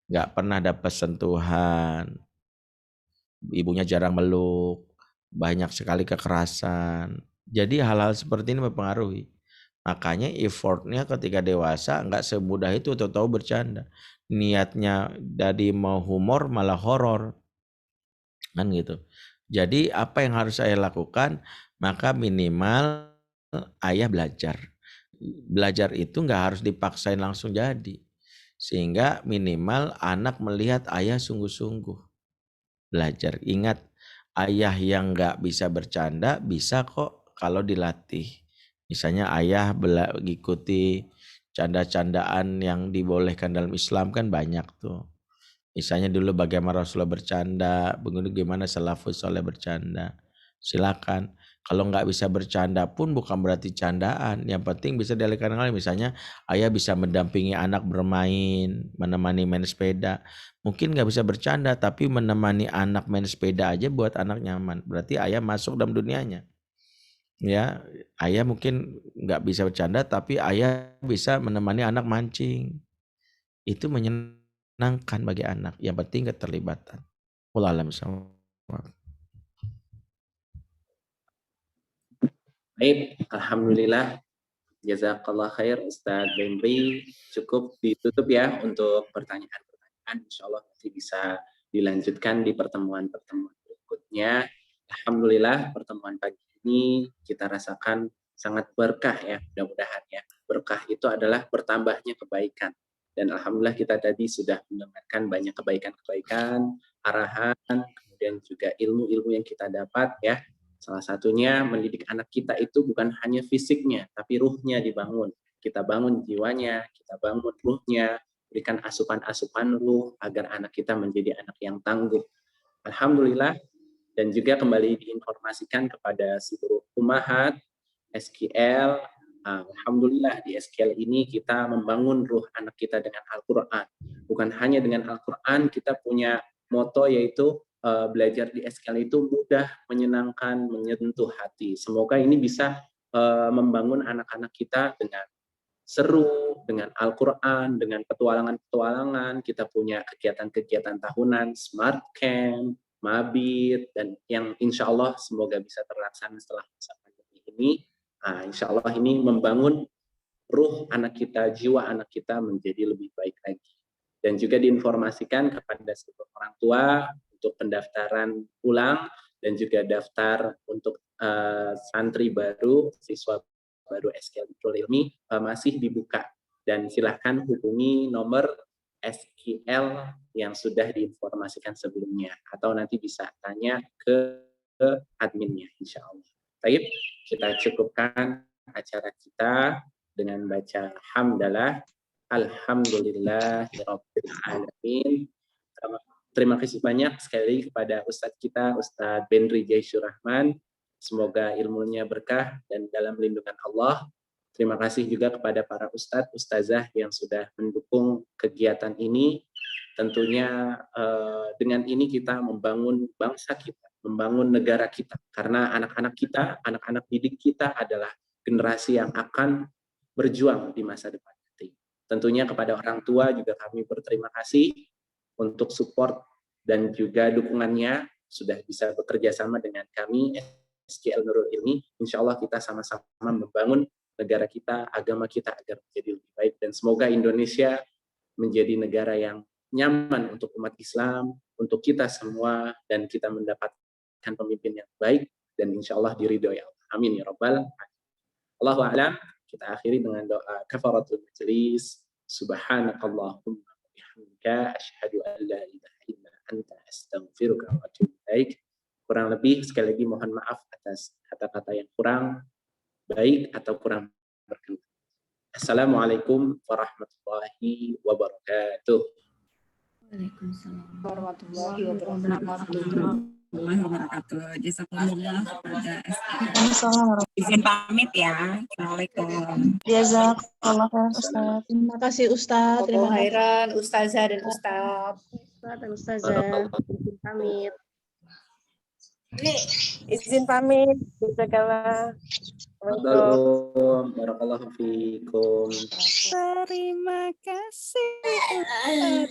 nggak pernah dapat sentuhan, ibunya jarang meluk, banyak sekali kekerasan. Jadi hal-hal seperti ini mempengaruhi. Makanya effortnya ketika dewasa nggak semudah itu tahu-tahu bercanda. Niatnya dari mau humor malah horor, kan gitu. Jadi apa yang harus saya lakukan? Maka minimal ayah belajar. Belajar itu nggak harus dipaksain langsung jadi, sehingga minimal anak melihat ayah sungguh-sungguh belajar. Ingat, ayah yang nggak bisa bercanda bisa kok kalau dilatih. Misalnya ayah mengikuti canda-candaan yang dibolehkan dalam Islam kan banyak tuh. Misalnya dulu bagaimana Rasulullah bercanda, bagaimana salafus soleh bercanda. Silakan. Kalau nggak bisa bercanda pun bukan berarti candaan. Yang penting bisa dialihkan kali. Misalnya ayah bisa mendampingi anak bermain, menemani main sepeda. Mungkin nggak bisa bercanda, tapi menemani anak main sepeda aja buat anak nyaman. Berarti ayah masuk dalam dunianya. Ya, ayah mungkin nggak bisa bercanda, tapi ayah bisa menemani anak mancing. Itu menyenangkan bagi anak. Yang penting keterlibatan. Wallahu a'lam bishawab. Baik, alhamdulillah. Jazakallah khair Ustadz Bembri. Cukup ditutup ya untuk pertanyaan-pertanyaan. Insya Allah nanti bisa dilanjutkan di pertemuan-pertemuan berikutnya. Alhamdulillah pertemuan pagi ini kita rasakan sangat berkah ya, mudah-mudahan ya. Berkah itu adalah bertambahnya kebaikan. Dan alhamdulillah kita tadi sudah mendengarkan banyak kebaikan-kebaikan, arahan, kemudian juga ilmu-ilmu yang kita dapat ya. Salah satunya mendidik anak kita itu bukan hanya fisiknya, tapi ruhnya dibangun. Kita bangun jiwanya, kita bangun ruhnya, berikan asupan-asupan ruh agar anak kita menjadi anak yang tangguh. Alhamdulillah, dan juga kembali diinformasikan kepada seluruh ummahat, SQL, alhamdulillah di SQL ini kita membangun ruh anak kita dengan Al-Quran. Bukan hanya dengan Al-Quran, kita punya moto yaitu belajar di SQL itu mudah, menyenangkan, menyentuh hati. Semoga ini bisa membangun anak-anak kita dengan seru, dengan Al-Quran, dengan petualangan-petualangan. Kita punya kegiatan-kegiatan tahunan, Smart Camp, Mabit, dan yang insya Allah semoga bisa terlaksana setelah masa pandemi ini. Nah, insya Allah ini membangun ruh anak kita, jiwa anak kita menjadi lebih baik lagi. Dan juga diinformasikan kepada seluruh orang tua untuk pendaftaran ulang dan juga daftar untuk santri baru, siswa baru SKL Nurul Ilmi masih dibuka. Dan silahkan hubungi nomor SKL yang sudah diinformasikan sebelumnya, atau nanti bisa tanya ke adminnya, insya Allah. Baik, kita cukupkan acara kita dengan baca hamdalah, alhamdulillahirabbil alamin. Terima kasih banyak sekali lagi kepada Ustadz kita, Ustadz Benri Jaisyur Rahman. Semoga ilmunya berkah dan dalam lindungan Allah. Terima kasih juga kepada para ustadz, ustazah yang sudah mendukung kegiatan ini. Tentunya dengan ini kita membangun bangsa kita, membangun negara kita. Karena anak-anak kita, anak-anak didik kita adalah generasi yang akan berjuang di masa depan nanti. Tentunya kepada orang tua juga kami berterima kasih untuk support dan juga dukungannya, sudah bisa bekerja sama dengan kami, SKL Nurul Ilmi. Insya Allah kita sama-sama membangun negara kita, agama kita agar menjadi lebih baik, dan semoga Indonesia menjadi negara yang nyaman untuk umat Islam, untuk kita semua, dan kita mendapatkan pemimpin yang baik dan insya Allah diridhoi Allah. Amin ya rabbal alamin. Allahu a'lam. Kita akhiri dengan doa kafaratul majlis. Subhanakallahumma wa bihamdika asyhadu an la ilaha illa anta astaghfiruka wa atubu ilaik. Kurang lebih sekali lagi mohon maaf atas kata-kata yang kurang baik atau kurang berkenan. Assalamualaikum warahmatullahi wabarakatuh. Waalaikumsalam warahmatullahi wabarakatuh. Jazakumullah kepada Izin pamit ya. Assalamualaikum. Jazakallah khairan Ustaz. Terima kasih Ustaz. Terima khairan Ustazah dan Ustaz. Ustaz dan Ustazah. Pamit. Izin pamit. Jazakallah. Barakallahu fiikum. Terima kasih.